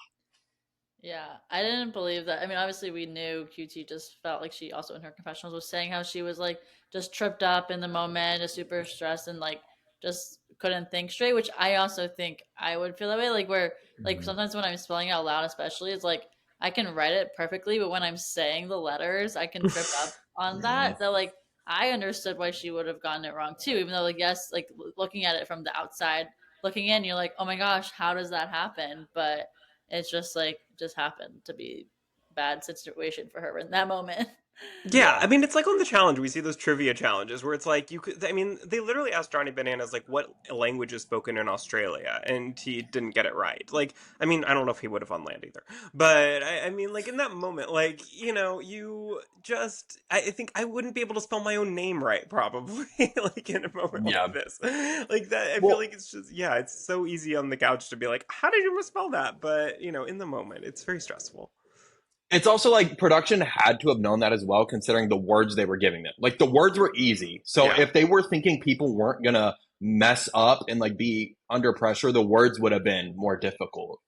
Speaker 2: Yeah, I didn't believe that. I mean, obviously we knew QT just felt like she also in her confessionals was saying how she was like just tripped up in the moment, just super stressed and like just couldn't think straight, which I also think I would feel that way. Like where like
Speaker 3: Mhm.
Speaker 2: sometimes when I'm spelling out loud, especially, it's like I can write it perfectly, but when I'm saying the letters, I can trip up on
Speaker 3: Mhm.
Speaker 2: that. So like I understood why she would have gotten it wrong too, even though like yes, like looking at it from the outside, looking in, you're like, oh my gosh, how does that happen? But it's just like just happened to be bad situation for her in that moment.
Speaker 1: Yeah,
Speaker 3: Yeah.
Speaker 1: I mean, it's like on the challenge, we see those trivia challenges where it's like you could. I mean, they literally asked Johnny Bananas like what language is spoken in Australia, and he didn't get it right. Like, I mean, I don't know if he would have on land either, but I mean, like in that moment, like you just, I think I wouldn't be able to spell my own name right, probably, like in a moment like
Speaker 3: Yeah.
Speaker 1: this, like that. I feel
Speaker 3: Well,
Speaker 1: like it's just, yeah, it's so easy on the couch to be like, how did you misspell that? But in the moment, it's very stressful.
Speaker 3: it's also like production had to have known that as well, considering the words they were giving them. Like the words were easy. So
Speaker 1: Yeah.
Speaker 3: if they were thinking people weren't gonna mess up and like be under pressure, the words would have been more difficult.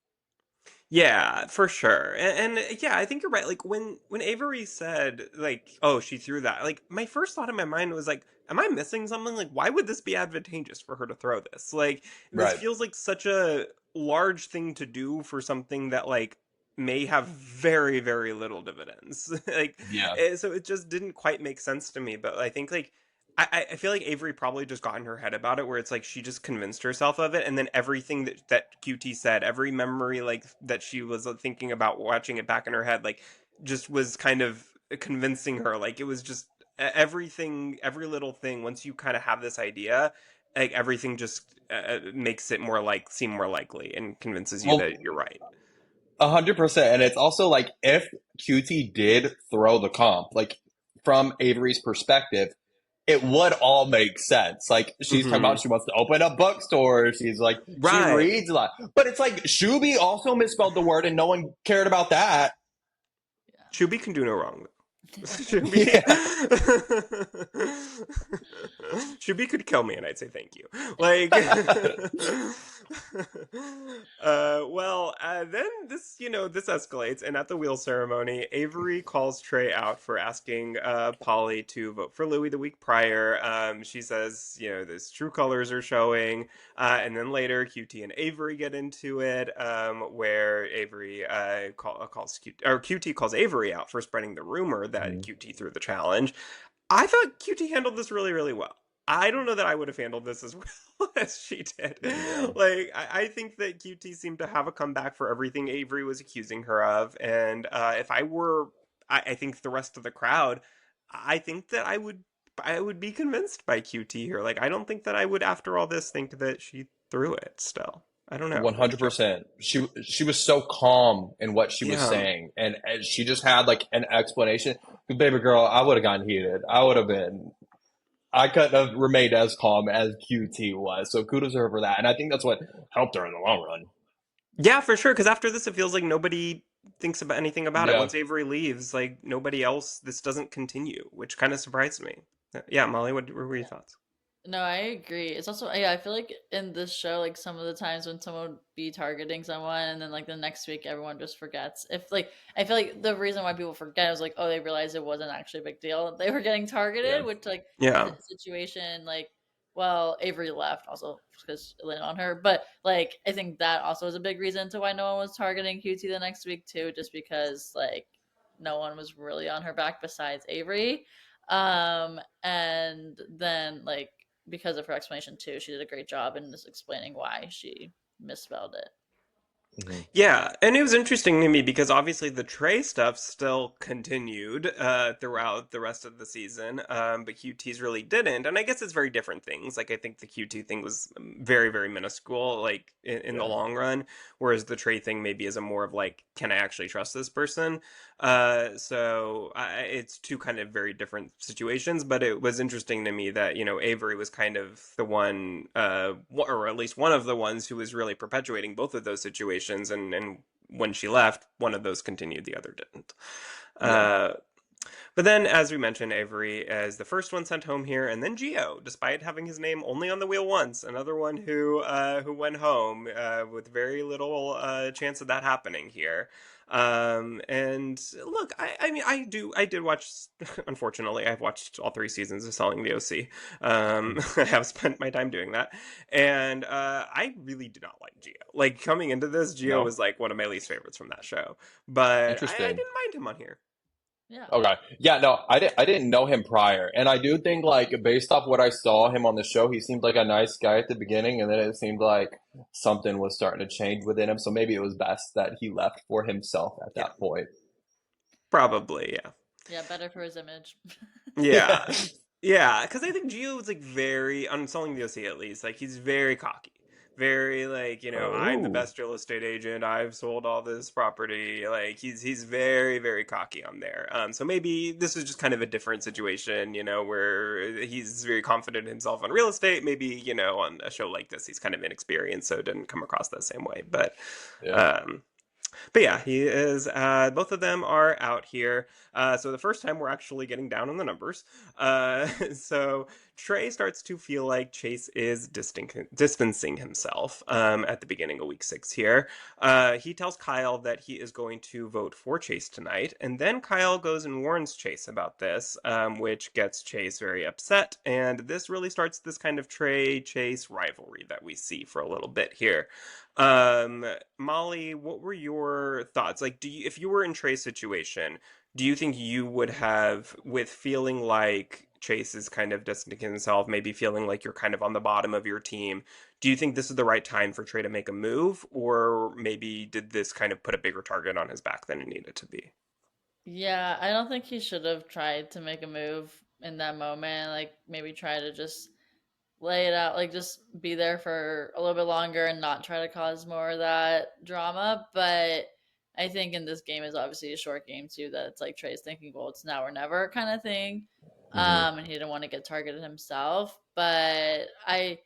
Speaker 1: Yeah, for sure. And yeah, I think you're right. Like when Avery said like, "Oh, she threw that." Like my first thought in my mind was like, "Am I missing something? Like why would this be advantageous for her to throw this?" Like this
Speaker 3: Right.
Speaker 1: feels like such a large thing to do for something that like may have very very little dividends. Like
Speaker 3: Yeah.
Speaker 1: so it just didn't quite make sense to me, but I think like I feel like Avery probably just got in her head about it, where it's like she just convinced herself of it, and then everything that QT said, every memory like that she was thinking about watching it back in her head, like just was kind of convincing her. Like it was just everything, every little thing. Once you kind of have this idea, like everything just makes it more like seem more likely and convinces you
Speaker 3: Well,
Speaker 1: that you're right.
Speaker 3: 100%. And it's also like if QT did throw the comp, like from Avery's perspective, it would all make sense. Like she's talking
Speaker 1: Hmm.
Speaker 3: about she wants to open a bookstore. She's like she
Speaker 1: Right.
Speaker 3: reads a lot. But it's like Shuby also misspelled the word and no one cared about that.
Speaker 1: Shuby can do no wrong. Shubi
Speaker 3: Yeah.
Speaker 1: Shubi could kill me and I'd say thank you. Like then this escalates and at the wheel ceremony, Avery calls Trey out for asking Polly to vote for Louis the week prior. She says, this true colors are showing. And then later, QT and Avery get into it, where Avery calls or QT calls Avery out for spreading the rumor that
Speaker 3: Mhm.
Speaker 1: QT threw the challenge. I thought QT handled this really, really well. I don't know that I would have handled this as well as she did.
Speaker 3: Yeah.
Speaker 1: Like, I think that QT seemed to have a comeback for everything Avery was accusing her of. And if I were, I think the rest of the crowd, I think that I would be convinced by QT here. Like, I don't think that I would, after all this, think that she threw it still. I don't know. What did you?
Speaker 3: 100%. She was so calm in what she was
Speaker 1: Yeah.
Speaker 3: saying, and she just had like an explanation. Baby girl, I would have gotten heated. I would have been. I couldn't have remained as calm as QT was. So kudos to her for that, and I think that's what helped her in the long run.
Speaker 1: Yeah, for sure. Because after this, it feels like nobody thinks about anything about it.
Speaker 3: Yeah.
Speaker 1: Once Avery leaves, like nobody else, this doesn't continue, which kind of surprised me. Yeah, Molly, what were your thoughts?
Speaker 2: No, I agree. It's also yeah, I feel like in this show, like some of the times when someone would be targeting someone and then like the next week everyone just forgets. If like I feel like the reason why people forget is like, oh, they realized it wasn't actually a big deal. They were getting
Speaker 3: Yeah.
Speaker 2: targeted, which like in
Speaker 1: Yeah.
Speaker 2: this situation, like well, Avery left also because it landed on her. But like I think that also is a big reason to why no one was targeting QT the next week too, just because like no one was really on her back besides Avery. And then like because of her explanation too. She did a great job in just explaining why she misspelled it.
Speaker 3: Mhm.
Speaker 1: Yeah, and it was interesting to me because obviously the Trey stuff still continued throughout the rest of the season, but QT's really didn't. And I guess it's very different things. Like I think the QT thing was very, very minuscule, like in the
Speaker 3: Yeah.
Speaker 1: long run, whereas the Trey thing maybe is a more of like, can I actually trust this person? It's two kind of very different situations, but it was interesting to me that, Avery was kind of the one, or at least one of the ones who was really perpetuating both of those situations. And when she left, one of those continued, the other didn't.
Speaker 3: Yeah.
Speaker 1: Uh, but then, as we mentioned, Avery is the first one sent home here, and then Geo, despite having his name only on the wheel once, another one who went home with very little chance of that happening here. And look, I mean, I did watch. Unfortunately, I've watched all three seasons of Selling the OC. I have spent my time doing that, and I really do not like Geo. Like coming into this, Geo
Speaker 3: No.
Speaker 1: was like one of my least favorites from that show, but I
Speaker 3: Interesting.
Speaker 1: didn't mind him on here.
Speaker 2: Yeah.
Speaker 3: Okay. Yeah, no, I didn't know him prior. And I do think like based off what I saw him on the show, he seemed like a nice guy at the beginning and then it seemed like something was starting to change within him. So maybe it was best that he left for himself at
Speaker 1: Yeah,
Speaker 3: that point.
Speaker 1: probably. Yeah.
Speaker 2: Yeah, better for his image.
Speaker 1: Yeah. Yeah, because I think Gio was like very, on Selling the OC at least, like he's very cocky. Very like, I'm the
Speaker 3: Oh.
Speaker 1: best real estate agent. I've sold all this property. Like he's very, very cocky on there. So maybe this is just kind of a different situation, where he's very confident in himself on real estate. Maybe, on a show like this, he's kind of inexperienced, so it didn't come across that same way.
Speaker 3: Yeah.
Speaker 1: Um, but yeah, he is. Both of them are out here. So the first time we're actually getting down on the numbers. So Trey starts to feel like Chase is distancing himself at the beginning of week 6 here. He tells Kyle that he is going to vote for Chase tonight. And then Kyle goes and warns Chase about this, which gets Chase very upset. And this really starts this kind of Trey Chase rivalry that we see for a little bit here. Um, Molly, what were your thoughts? Like, if you were in Trey's situation, do you think you would have, with feeling like Chase is kind of distancing himself, maybe feeling like you're kind of on the bottom of your team, do you think this is the right time for Trey to make a move, or maybe did this kind of put a bigger target on his back than it needed to be?
Speaker 2: Yeah, I don't think he should have tried to make a move in that moment. Like maybe try to just lay it out, like just be there for a little bit longer and not try to cause more of that drama. But I think in this game is obviously a short game too, that it's like Trey's thinking, well, it's now or never kind of thing.
Speaker 3: Hmm.
Speaker 2: And he didn't want to get targeted himself. But I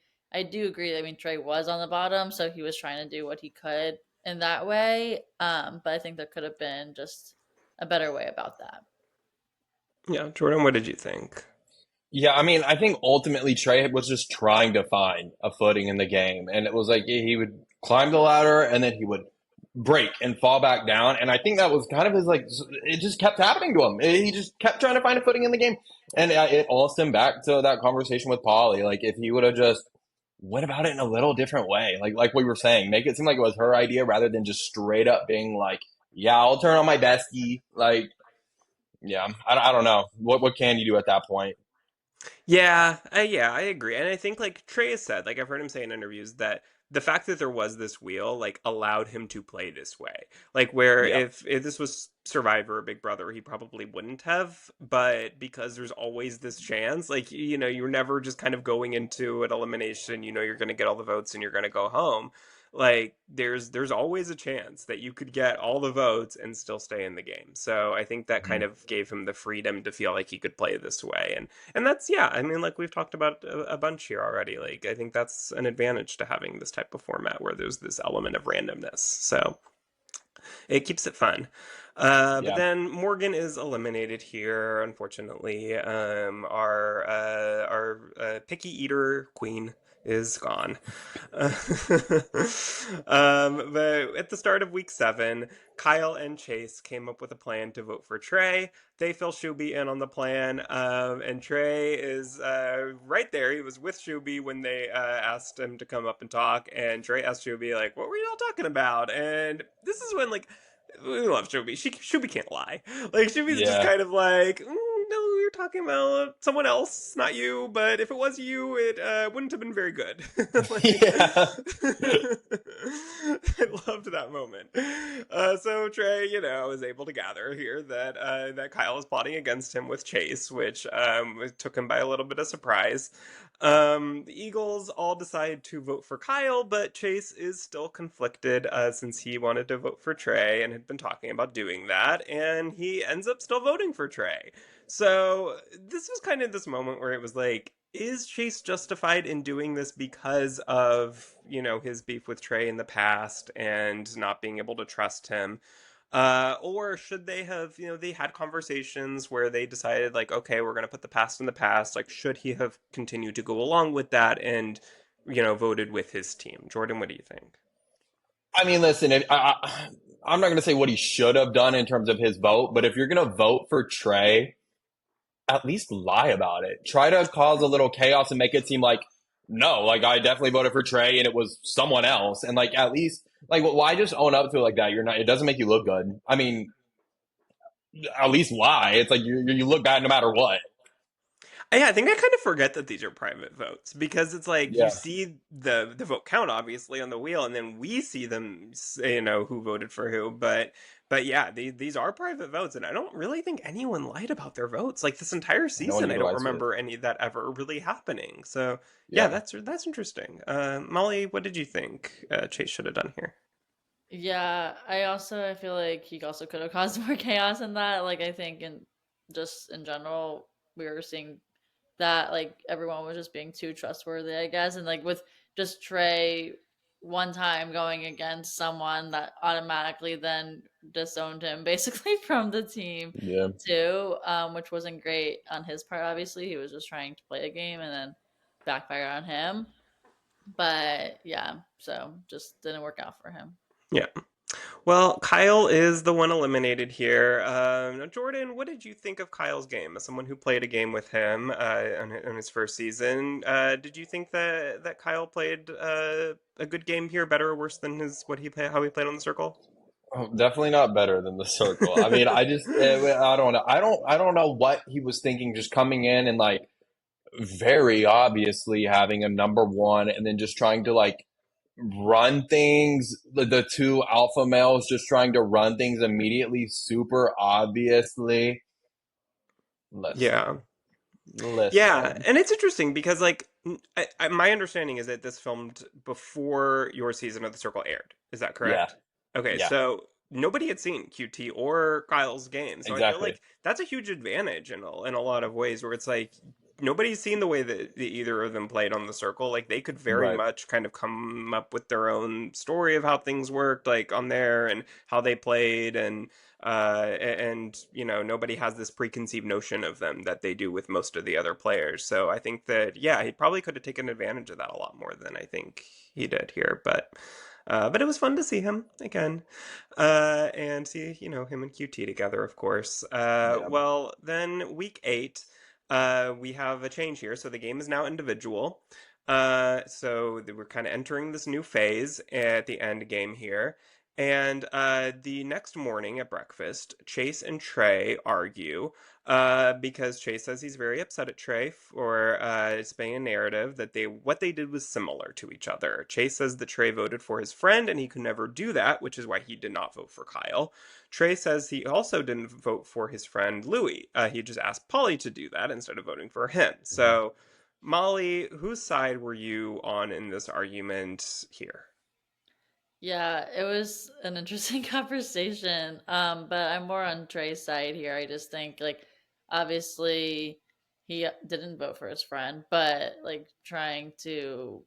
Speaker 2: do agree. I mean, Trey was on the bottom, so he was trying to do what he could in that way. But I think there could have been just a better way about that.
Speaker 1: Yeah, Jordan, what did you think?
Speaker 3: Yeah, I mean, I think ultimately Trey was just trying to find a footing in the game. And it was like he would climb the ladder and then he would break and fall back down. And I think that was kind of his like, it just kept happening to him. He just kept trying to find a footing in the game. And it all stemmed back to that conversation with Polly. Like, if he would have just went about it in a little different way, like we were saying, make it seem like it was her idea rather than just straight up being like, yeah, I'll turn on my bestie. Like, yeah, I don't know. What can you do at that point?
Speaker 1: Yeah, I agree. And I think like Trey has said, like I've heard him say in interviews that the fact that there was this wheel like allowed him to play this way. Like where
Speaker 3: Yeah.
Speaker 1: if this was Survivor or Big Brother, he probably wouldn't have, but because there's always this chance, like you're never just kind of going into an elimination, you're going to get all the votes and you're going to go home. Like there's always a chance that you could get all the votes and still stay in the game. So I think that kind
Speaker 3: Mhm.
Speaker 1: of gave him the freedom to feel like he could play this way. And that's, yeah, I mean, like we've talked about a bunch here already. Like I think that's an advantage to having this type of format where there's this element of randomness. So it keeps it fun. But
Speaker 3: Yeah.
Speaker 1: then Morgan is eliminated here, unfortunately. Our picky eater queen is gone. But at the start of week 7, Kyle and Chase came up with a plan to vote for Trey. They fill Shuby in on the plan, and Trey is right there. He was with Shuby when they asked him to come up and talk, and Trey asked Shuby like, "What were y'all talking about?" And this is when like we love Shuby. Shuby can't lie. Like Shuby's just
Speaker 3: Yeah.
Speaker 1: kind of like, no, you're talking about someone else, not you, but if it was you, it wouldn't have been very good. Like,
Speaker 3: Yeah.
Speaker 1: I loved that moment. So Trey, is able to gather here that Kyle is plotting against him with Chase, which took him by a little bit of surprise. The Eagles all decide to vote for Kyle, but Chase is still conflicted since he wanted to vote for Trey and had been talking about doing that, and he ends up still voting for Trey. So this was kind of this moment where it was like, is Chase justified in doing this because of, his beef with Trey in the past and not being able to trust him? Or should they have, they had conversations where they decided, like, okay, we're going to put the past in the past. Like, should he have continued to go along with that and, voted with his team? Jordan, what do you think?
Speaker 3: I mean, listen, I'm not going to say what he should have done in terms of his vote, but if you're going to vote for Trey, at least lie about it. Try to cause a little chaos and make it seem like, no, like I definitely voted for Trey and it was someone else. And like, at least, like, why just own up to it like that? You're not, it doesn't make you look good. I mean, at least lie. It's like you look bad no matter what.
Speaker 1: Yeah, I think I kind of forget that these are private votes because it's like you
Speaker 3: Yeah.
Speaker 1: see the vote count obviously on the wheel, and then we see them, who voted for who. But yeah, these are private votes, and I don't really think anyone lied about their votes. Like this entire
Speaker 3: No one
Speaker 1: season, I don't
Speaker 3: utilized it.
Speaker 1: remember any of that ever really happening. So yeah,
Speaker 3: Yeah.
Speaker 1: that's interesting. Molly, what did you think Chase should have done here?
Speaker 2: Yeah, I feel like he also could have caused more chaos in that. Like I think in just in general, we were seeing that like everyone was just being too trustworthy, I guess. And like with just Trey one time going against someone that automatically then disowned him basically from the team
Speaker 3: Yeah.
Speaker 2: too, which wasn't great on his part, obviously. He was just trying to play a game and then backfire on him. But yeah, so just didn't work out for him.
Speaker 1: Yeah. Well, Kyle is the one eliminated here. Now, Jordan, what did you think of Kyle's game? As someone who played a game with him on his first season, did you think that Kyle played a good game here, better or worse than how he played on the circle?
Speaker 3: Oh, definitely not better than the circle. I mean, I don't know. I don't know what he was thinking just coming in and like very obviously having a number one and then just trying to like run things. The two alpha males just trying to run things immediately, super obviously.
Speaker 1: Yeah.
Speaker 3: Listen,
Speaker 1: Yeah,
Speaker 3: listen.
Speaker 1: and it's interesting because, like, my understanding is that this filmed before your season of The Circle aired. Is that
Speaker 3: Yeah,
Speaker 1: correct? Okay,
Speaker 3: yeah,
Speaker 1: so nobody had seen QT or Kyle's game, so I feel
Speaker 3: exactly.
Speaker 1: like that's a huge advantage in a lot of ways, where it's like nobody's seen the way that either of them played on The Circle. Like, they could very
Speaker 3: Right.
Speaker 1: much kind of come up with their own story of how things worked, like on there and how they played, and nobody has this preconceived notion of them that they do with most of the other players. So I think that, yeah, he probably could have taken advantage of that a lot more than I think he did here. But it was fun to see him again, and see him and QT together, of course.
Speaker 3: Yeah.
Speaker 1: Well, then week 8, we have a change here. So the game is now individual. So we're kind of entering this new phase at the end game here. And the next morning at breakfast, Chase and Trey argue because Chase says he's very upset at Trey for spinning a narrative that what they did was similar to each other. Chase says that Trey voted for his friend and he could never do that, which is why he did not vote for Kyle. Trey says he also didn't vote for his friend Louis. He just asked Polly to do that instead of voting for him.
Speaker 3: Mhm.
Speaker 1: So, Molly, whose side were you on in this argument here?
Speaker 2: Yeah, it was an interesting conversation. But I'm more on Trey's side here. I just think like obviously he didn't vote for his friend, but like trying to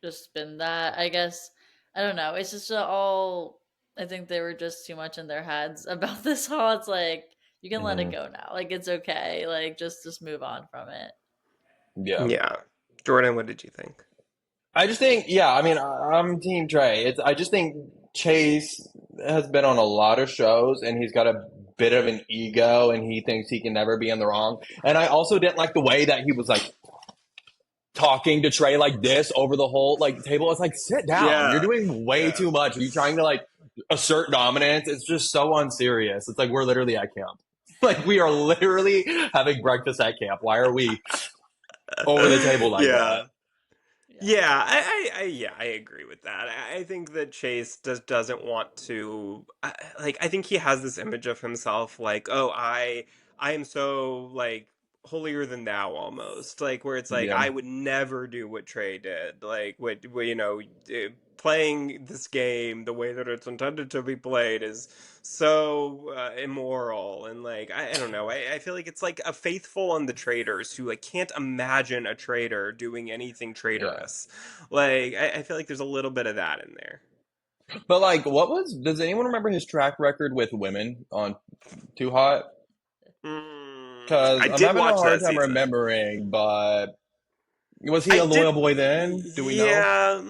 Speaker 2: just spin that, I guess I don't know. It's just all I think they were just too much in their heads about this whole it's like you can let it
Speaker 3: Mhm.
Speaker 2: go now. Like it's okay. Like just move on from it.
Speaker 3: Yeah.
Speaker 1: Yeah. Jordan, what did you think?
Speaker 3: I just think, yeah, I mean, I'm Team Trey. I just think Chase has been on a lot of shows and he's got a bit of an ego and he thinks he can never be in the wrong. And I also didn't like the way that he was like talking to Trey like this over the whole like table. It's like, sit down. You're
Speaker 1: Yeah.
Speaker 3: doing way
Speaker 1: Yeah.
Speaker 3: too much. Are you trying to like assert dominance? It's just so unserious. It's like we're literally at camp. Like we are literally having breakfast at camp. Why are we over the table like that?
Speaker 1: Yeah.
Speaker 2: Yeah.
Speaker 1: Yeah, I agree with that. I think that Chase doesn't want to like I think he has this image of himself like, "Oh, I am so like holier than thou almost." Like where it's like
Speaker 3: Yeah,
Speaker 1: I would never do what Trey did. Like playing this game the way that it's intended to be played is so immoral and like I don't know I feel like it's like a faithful on the traders who like can't imagine a trader doing anything
Speaker 3: yeah.
Speaker 1: traitorous like I feel like there's a little bit of that in there.
Speaker 3: But like, does anyone remember his track record with women on Too Hot? Because
Speaker 1: I
Speaker 3: I'm
Speaker 1: did
Speaker 3: having a
Speaker 1: watch
Speaker 3: hard
Speaker 1: that
Speaker 3: time
Speaker 1: season.
Speaker 3: remembering, but was he
Speaker 1: I
Speaker 3: a loyal
Speaker 1: did.
Speaker 3: boy then? Do we know?
Speaker 1: Yeah,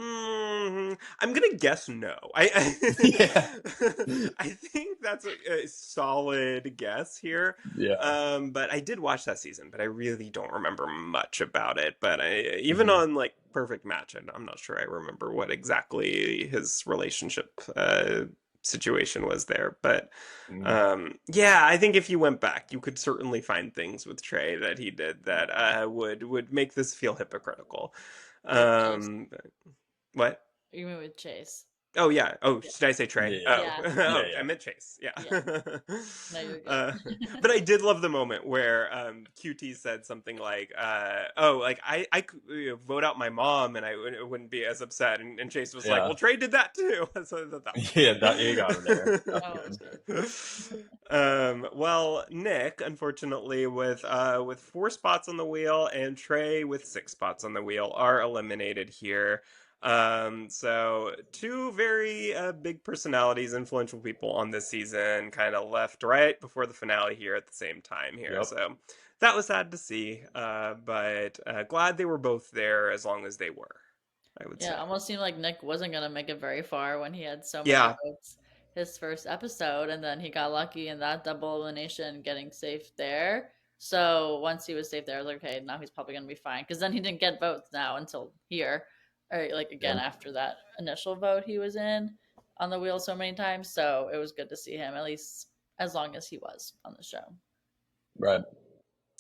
Speaker 1: I'm gonna guess no.
Speaker 3: Yeah.
Speaker 1: I think that's a solid guess here.
Speaker 3: Yeah.
Speaker 1: But I did watch that season, but I really don't remember much about it. But even
Speaker 3: Hmm.
Speaker 1: on like Perfect Match, I'm not sure I remember what exactly his relationship situation was there. But yeah, I think if you went back, you could certainly find things with Trey that he did that would make this feel hypocritical.
Speaker 2: With Chase.
Speaker 1: Um, what?
Speaker 2: You mean with Chase?
Speaker 1: Oh yeah. Oh,
Speaker 2: Yeah.
Speaker 1: should I say Trey?
Speaker 3: Yeah.
Speaker 1: Oh,
Speaker 2: Yeah.
Speaker 3: Yeah.
Speaker 1: oh, I
Speaker 3: Yeah.
Speaker 1: meant Chase. Yeah.
Speaker 2: Yeah. No, you're
Speaker 1: uh,
Speaker 2: good.
Speaker 1: but I did love the moment where QT said something like, "Oh, like I could vote out my mom and wouldn't be as upset," and Chase was like,
Speaker 3: Yeah.
Speaker 1: "Well, Trey did that too." So I thought that was
Speaker 3: Yeah. That you got him there. That's
Speaker 2: Oh,
Speaker 3: good.
Speaker 2: it's good.
Speaker 1: well, Nick, unfortunately, with 4 spots on the wheel and Trey with 6 spots on the wheel, are eliminated here. So two very big personalities, influential people on this season, kind of left right before the finale here at the same time here.
Speaker 3: Yep.
Speaker 1: So that was sad to see, but glad they were both there as long as they were, I would
Speaker 2: Yeah,
Speaker 1: say.
Speaker 2: it almost seemed like Nick wasn't gonna make it very far when he had so many
Speaker 1: Yeah,
Speaker 2: votes his first episode, and then he got lucky in that double elimination, getting safe there. So once he was safe there, I was like, okay, now he's probably gonna be fine. Because then he didn't get votes now until here, or like
Speaker 3: Yeah.
Speaker 2: again after that initial vote he was in on the wheel so many times. So it was good to see him at least as long as he was on the show.
Speaker 3: Right.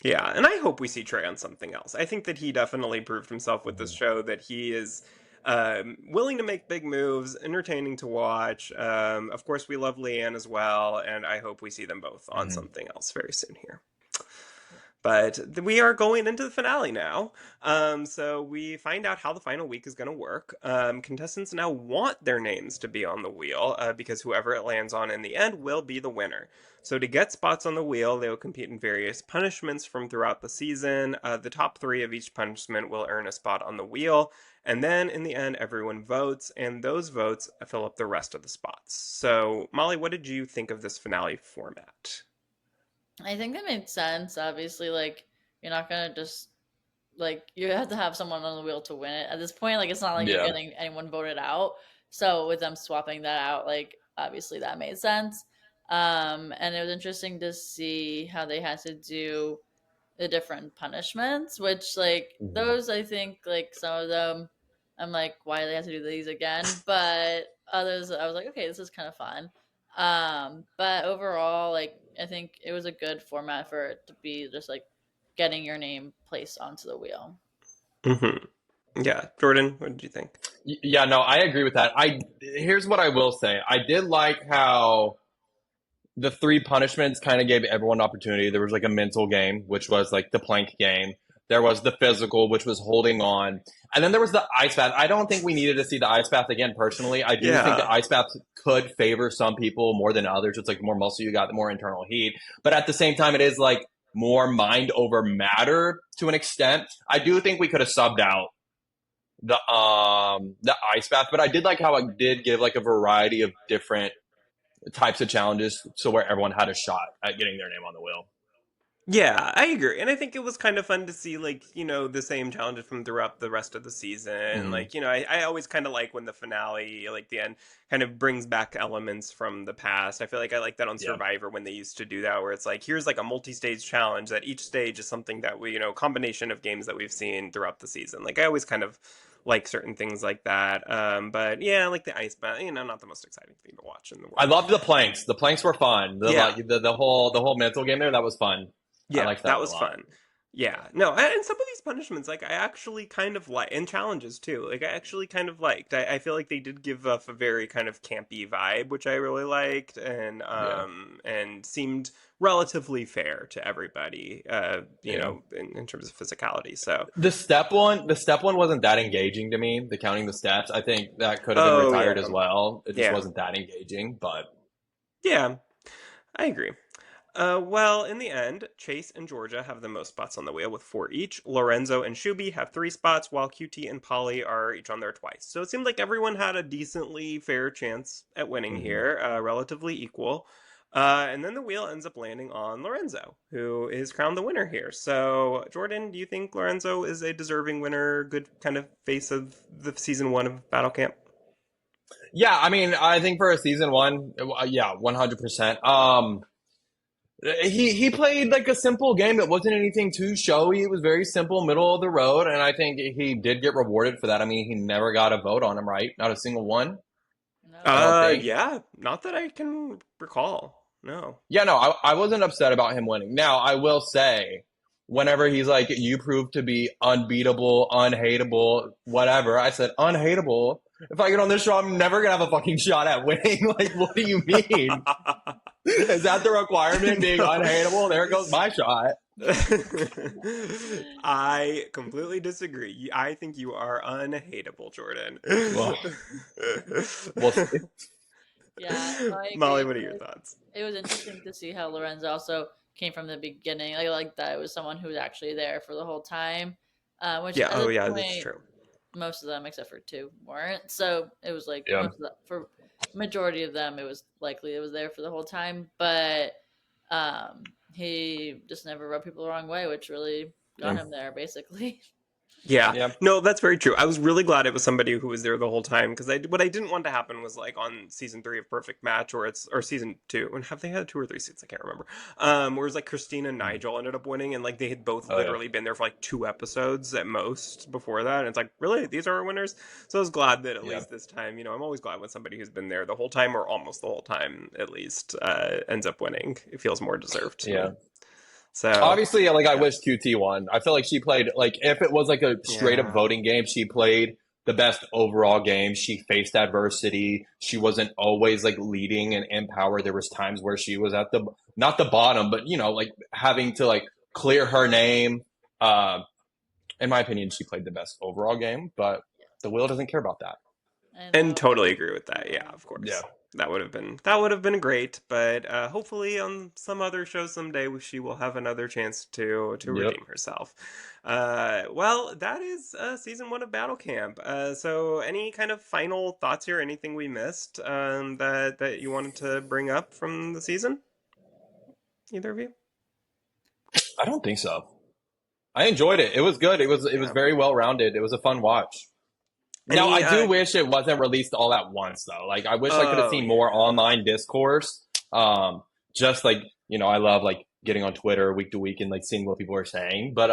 Speaker 1: yeah, and I hope we see Trey on something else. I think that he definitely proved himself with this
Speaker 3: Mhm.
Speaker 1: show that he is willing to make big moves, entertaining to watch. Of course, we love Leanne as well, and I hope we see them both on
Speaker 3: Mhm.
Speaker 1: something else very soon here. But we are going into the finale now. So we find out how the final week is going to work. Contestants now want their names to be on the wheel because whoever it lands on in the end will be the winner. So to get spots on the wheel, they will compete in various punishments from throughout the season. The top 3 of each punishment will earn a spot on the wheel. And then in the end, everyone votes, and those votes fill up the rest of the spots. So, Molly, what did you think of this finale format?
Speaker 2: I think that made sense. Obviously, like you're not gonna just like you have to have someone on the wheel to win it. At this point, like it's not like you're
Speaker 3: Yeah.
Speaker 2: getting anyone voted out. So with them swapping that out, like obviously that made sense. And it was interesting to see how they had to do the different punishments, which like
Speaker 3: Mhm.
Speaker 2: those I think like some of them I'm like, why do they have to do these again? But others I was like, okay, this is kind of fun. But overall, like I think it was a good format for it to be just like getting your name placed onto the wheel.
Speaker 1: Mm-hmm. Yeah, Jordan, what did you think?
Speaker 3: Yeah, no, I agree with that. I Here's what I will say. I did like how the 3 punishments kind of gave everyone an opportunity. There was like a mental game, which was like the plank game. There was the physical, which was holding on. And then there was the ice bath. I don't think we needed to see the ice bath again personally. I do think the
Speaker 1: Yeah.
Speaker 3: ice bath could favor some people more than others. It's like the more muscle you got, the more internal heat. But at the same time, it is like more mind over matter to an extent. I do think we could have subbed out the ice bath, but I did like how it did give like a variety of different types of challenges, so where everyone had a shot at getting their name on the wheel.
Speaker 1: Yeah, I agree. And I think it was kind of fun to see, like, the same challenges from throughout the rest of the season.
Speaker 3: Hmm.
Speaker 1: Like, I always kind of like when the finale, like the end, kind of brings back elements from the past. I feel like I like that on
Speaker 3: Yeah.
Speaker 1: Survivor when they used to do that, where it's like, here's like a multi stage challenge that each stage is something that we, combination of games that we've seen throughout the season. Like, I always kind of like certain things like that. But yeah, like the ice bath, not the most exciting thing to watch in the
Speaker 3: I
Speaker 1: world.
Speaker 3: loved the planks. The planks were fun. The
Speaker 1: Yeah,
Speaker 3: like the whole mental game there, that was fun. I
Speaker 1: yeah,
Speaker 3: liked that
Speaker 1: that
Speaker 3: a
Speaker 1: was
Speaker 3: lot.
Speaker 1: fun. Yeah, no, and some of these punishments, like I actually kind of like, and challenges too. Like I actually kind of liked. I feel like they did give off a very kind of campy vibe, which I really liked,
Speaker 3: Yeah.
Speaker 1: and seemed relatively fair to everybody.
Speaker 3: Yeah.
Speaker 1: In terms of physicality. So,
Speaker 3: The step one wasn't that engaging to me. The counting the steps, I think that could have been
Speaker 1: oh
Speaker 3: retired
Speaker 1: yeah,
Speaker 3: as well. It just
Speaker 1: yeah,
Speaker 3: wasn't that engaging. But
Speaker 1: yeah, I agree. Well, in the end, Chase and Georgia have the most spots on the wheel with 4 each. Lorenzo and Shuby have 3 spots, while QT and Polly are each on there twice. So it seemed like everyone had a decently fair chance at winning
Speaker 3: mhm.
Speaker 1: here, relatively equal. And then the wheel ends up landing on Lorenzo, who is crowned the winner here. So, Jordan, do you think Lorenzo is a deserving winner, good kind of face of the season 1 of Battle Camp?
Speaker 3: Yeah, I mean, I think for a season one, yeah, 100%. He played like a simple game. It wasn't anything too showy. It was very simple, middle of the road, and I think he did get rewarded for that. I mean, he never got a vote on him, right? Not a single one. I
Speaker 2: No.
Speaker 3: don't think.
Speaker 1: Yeah, not that I can recall. No.
Speaker 3: Yeah, no, I wasn't upset about him winning. Now, I will say, whenever he's like, you prove to be unbeatable, unhateable, whatever, I said, unhateable. If I get on this show, I'm never gonna have a fucking shot at winning. Like, what do you mean? Is that the requirement, being
Speaker 1: No.
Speaker 3: unhateable? There goes my shot.
Speaker 1: I completely disagree. I think you are unhateable, Jordan.
Speaker 3: Well, we'll see.
Speaker 2: Yeah, no, I agree.
Speaker 1: Molly, what are your thoughts?
Speaker 2: It was interesting to see how Lorenzo also came from the beginning. I like that it was someone who was actually there for the whole time, which
Speaker 1: Yeah,
Speaker 2: at
Speaker 1: oh
Speaker 2: this
Speaker 1: yeah, that's
Speaker 2: point
Speaker 1: true.
Speaker 2: most of them except for two weren't. So it was like
Speaker 3: Yeah.
Speaker 2: most of the, for majority of them, it was likely it was there for the whole time. But he just never rubbed people the wrong way, which really got
Speaker 3: Yeah.
Speaker 2: him there, basically.
Speaker 1: Yeah,
Speaker 3: Yeah.
Speaker 1: no, that's very true. I was really glad it was somebody who was there the whole time because what I didn't want to happen was like on season 3 of Perfect Match or season 2, and have they had 2 or 3 seasons? I can't remember. Where it was like Christina and Nigel ended up winning, and like they had both
Speaker 3: Oh yeah.
Speaker 1: literally been there for like 2 episodes at most before that, and it's like really these are our winners. So I was glad that at
Speaker 3: Yeah.
Speaker 1: least this time, I'm always glad when somebody who's been there the whole time or almost the whole time at least ends up winning. It feels more deserved to me.
Speaker 3: Yeah.
Speaker 1: So
Speaker 3: Obviously, like I
Speaker 1: yeah,
Speaker 3: wish QT won. I feel like she played like if it was like a straight up
Speaker 1: yeah.
Speaker 3: voting game, she played the best overall game. She faced adversity. She wasn't always like leading and in power. There was times where she was at the not the bottom, but like having to like clear her name. Uh, in my opinion, she played the best overall game, but the wheel doesn't care about that.
Speaker 2: I
Speaker 1: And
Speaker 2: know.
Speaker 1: totally agree with that. Yeah,
Speaker 2: Yeah.
Speaker 1: of
Speaker 3: Yeah.
Speaker 1: course. That would have been great, but hopefully on some other show someday she will have another chance to
Speaker 3: Yep.
Speaker 1: redeem herself. Well, that is season 1 of Battle Camp. So any kind of final thoughts here? Anything we missed that you wanted to bring up from the season? Either of you?
Speaker 3: I don't think so. I enjoyed it. It was good. It was
Speaker 1: Yeah.
Speaker 3: very well rounded. It was a fun watch. Now,
Speaker 1: Any
Speaker 3: I do wish it wasn't released all at once, though. Like, I wish I could have
Speaker 1: oh
Speaker 3: seen more
Speaker 1: yeah.
Speaker 3: online discourse. Just like, I love like getting on Twitter week to week and like seeing what people are saying. But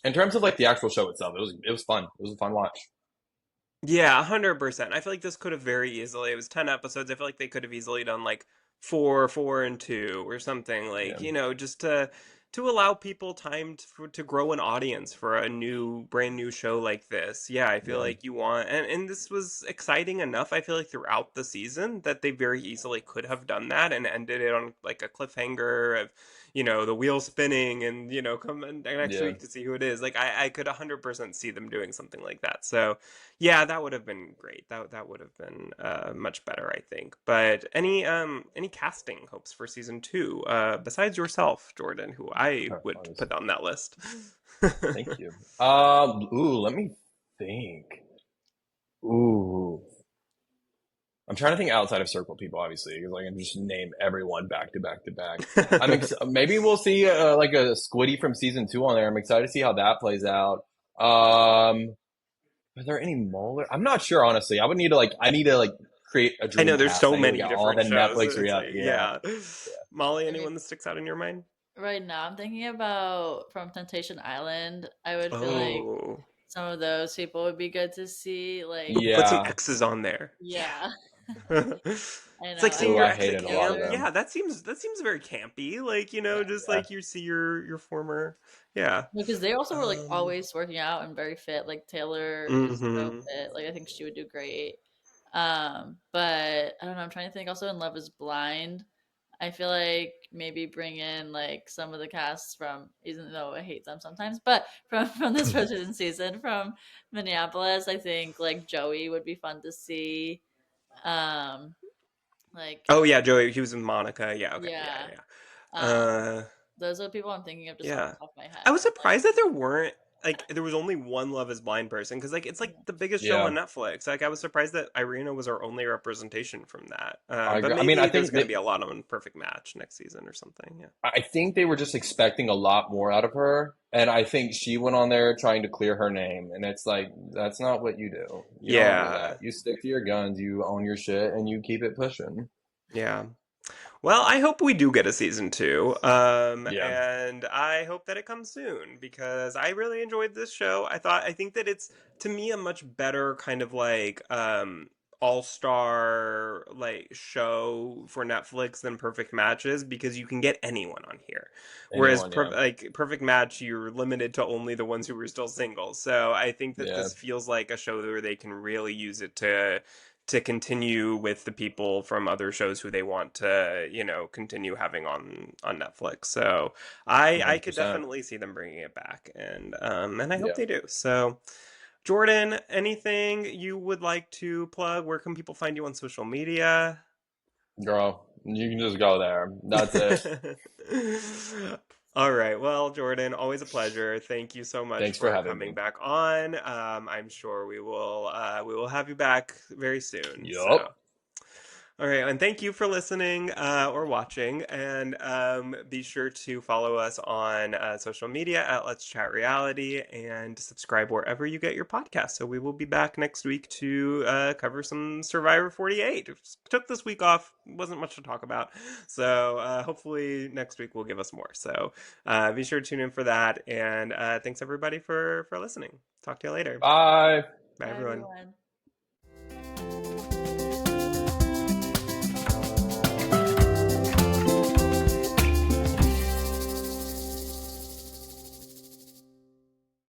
Speaker 3: in terms of like the actual show itself, it was fun. It was a fun watch.
Speaker 1: Yeah, 100%. I feel like this could have very easily. It was 10 episodes. I feel like they could have easily done like 4, 4 and 2 or something like,
Speaker 3: Yeah,
Speaker 1: just to allow people time to grow an audience for a brand new show like this. Yeah, I feel
Speaker 3: yeah,
Speaker 1: like you want and this was exciting enough I feel like throughout the season that they very easily could have done that and ended it on like a cliffhanger of the wheel spinning and come in next
Speaker 3: yeah.
Speaker 1: week to see who it is. Like I could 100% see them doing something like that. So yeah, that would have been great. That would have been much better, I think. But any casting hopes for season 2 besides yourself, Jordan, who I would
Speaker 3: Honestly.
Speaker 1: put on that list?
Speaker 3: Thank you. Let me think. Ooh. I'm trying to think outside of Circle people, obviously, because I can just name everyone back to back to back. Maybe we'll see like a Squiddy from season 2 on there. I'm excited to see how that plays out. Are there any Molar? I'm not sure, honestly. I need to like create a
Speaker 1: I
Speaker 3: dream
Speaker 1: know there's
Speaker 3: cast.
Speaker 1: so
Speaker 3: I need to
Speaker 1: many
Speaker 3: get all the
Speaker 1: different shows.
Speaker 3: Netflix.
Speaker 1: It's
Speaker 3: Yeah,
Speaker 1: like,
Speaker 3: yeah,
Speaker 1: yeah. Molly,
Speaker 2: I mean,
Speaker 1: anyone that sticks out in your mind?
Speaker 2: right now I'm thinking about from Temptation Island. I would feel like
Speaker 1: Oh.
Speaker 2: some of those people would be good to see. Like,
Speaker 1: Ooh, put some
Speaker 3: Yeah.
Speaker 1: X's on there.
Speaker 2: yeah, I
Speaker 1: It's like
Speaker 2: know. I
Speaker 1: seeing
Speaker 3: Oh,
Speaker 1: your
Speaker 3: I
Speaker 2: love
Speaker 1: ex
Speaker 2: the
Speaker 1: at
Speaker 3: hated a lot of
Speaker 1: camp.
Speaker 3: them.
Speaker 2: Taylor.
Speaker 1: Yeah, that seems very campy. Like, just
Speaker 3: Yeah.
Speaker 1: like you see your former. Yeah.
Speaker 2: Because they also were like
Speaker 1: Um.
Speaker 2: always working out and very fit. Like Taylor is so
Speaker 1: Hmm.
Speaker 2: fit. Like I think she would do great. But I don't know. I'm trying to think. Also in Love Is Blind, I feel like maybe bring in like some of the casts from, even though I hate them sometimes, but from this Bridgerton season from Minneapolis. I think like Joey would be fun to see. Um, like
Speaker 1: Oh yeah, Joey. He was in Monica. Yeah. Okay. Yeah.
Speaker 2: yeah.
Speaker 1: Yeah. Yeah.
Speaker 2: Um, those are the people I'm thinking of just off
Speaker 1: Yeah.
Speaker 2: the top of my
Speaker 1: I
Speaker 2: head.
Speaker 1: was
Speaker 2: Like
Speaker 1: surprised that there weren't like there was only one Love Is Blind person because like it's like the biggest show
Speaker 3: Yeah.
Speaker 1: on Netflix. Like I was surprised that Irina was our only representation from that.
Speaker 3: I
Speaker 1: But
Speaker 3: agree. I mean,
Speaker 1: maybe
Speaker 3: I
Speaker 1: there's
Speaker 3: think
Speaker 1: going to
Speaker 3: that
Speaker 1: be a lot on Perfect Match next season or something. Yeah.
Speaker 3: I think they were just expecting a lot more out of her, and I think she went on there trying to clear her name, and it's like that's not what you do. You don't do
Speaker 1: Yeah.
Speaker 3: that. You stick to your guns, you own your shit, and you keep it pushing.
Speaker 1: Yeah. Well, I hope we do get a season two.
Speaker 3: Yeah.
Speaker 1: And I hope that it comes soon because I really enjoyed this show. I think that it's to me a much better kind of like all-star like show for Netflix than Perfect Matches because you can get anyone on here. Whereas
Speaker 3: Anyone, yeah.
Speaker 1: like Perfect Match, you're limited to only the ones who are still single. So I think that
Speaker 3: Yeah.
Speaker 1: this feels like a show where they can really use it to continue with the people from other shows who they want to, continue having on Netflix. So I could
Speaker 3: 100%.
Speaker 1: definitely see them bringing it back, and I hope
Speaker 3: Yeah.
Speaker 1: they do. So, Jordan, anything you would like to plug? Where can people find you on social media?
Speaker 3: Girl, you can just go there. That's it.
Speaker 1: All right. Well, Jordan, always a pleasure. Thank you so much
Speaker 3: Thanks for
Speaker 1: for
Speaker 3: having
Speaker 1: coming
Speaker 3: me.
Speaker 1: back on. I'm sure we will have you back very soon. So,
Speaker 3: Yup.
Speaker 1: all right, and thank you for listening or watching. And be sure to follow us on social media at Let's Chat Reality and subscribe wherever you get your podcast. So we will be back next week to cover some Survivor 48. Took this week off, wasn't much to talk about. So hopefully next week will give us more. So be sure to tune in for that. And thanks everybody for listening. Talk to you later.
Speaker 3: Bye.
Speaker 1: Bye,
Speaker 2: bye
Speaker 1: everyone.
Speaker 2: everyone.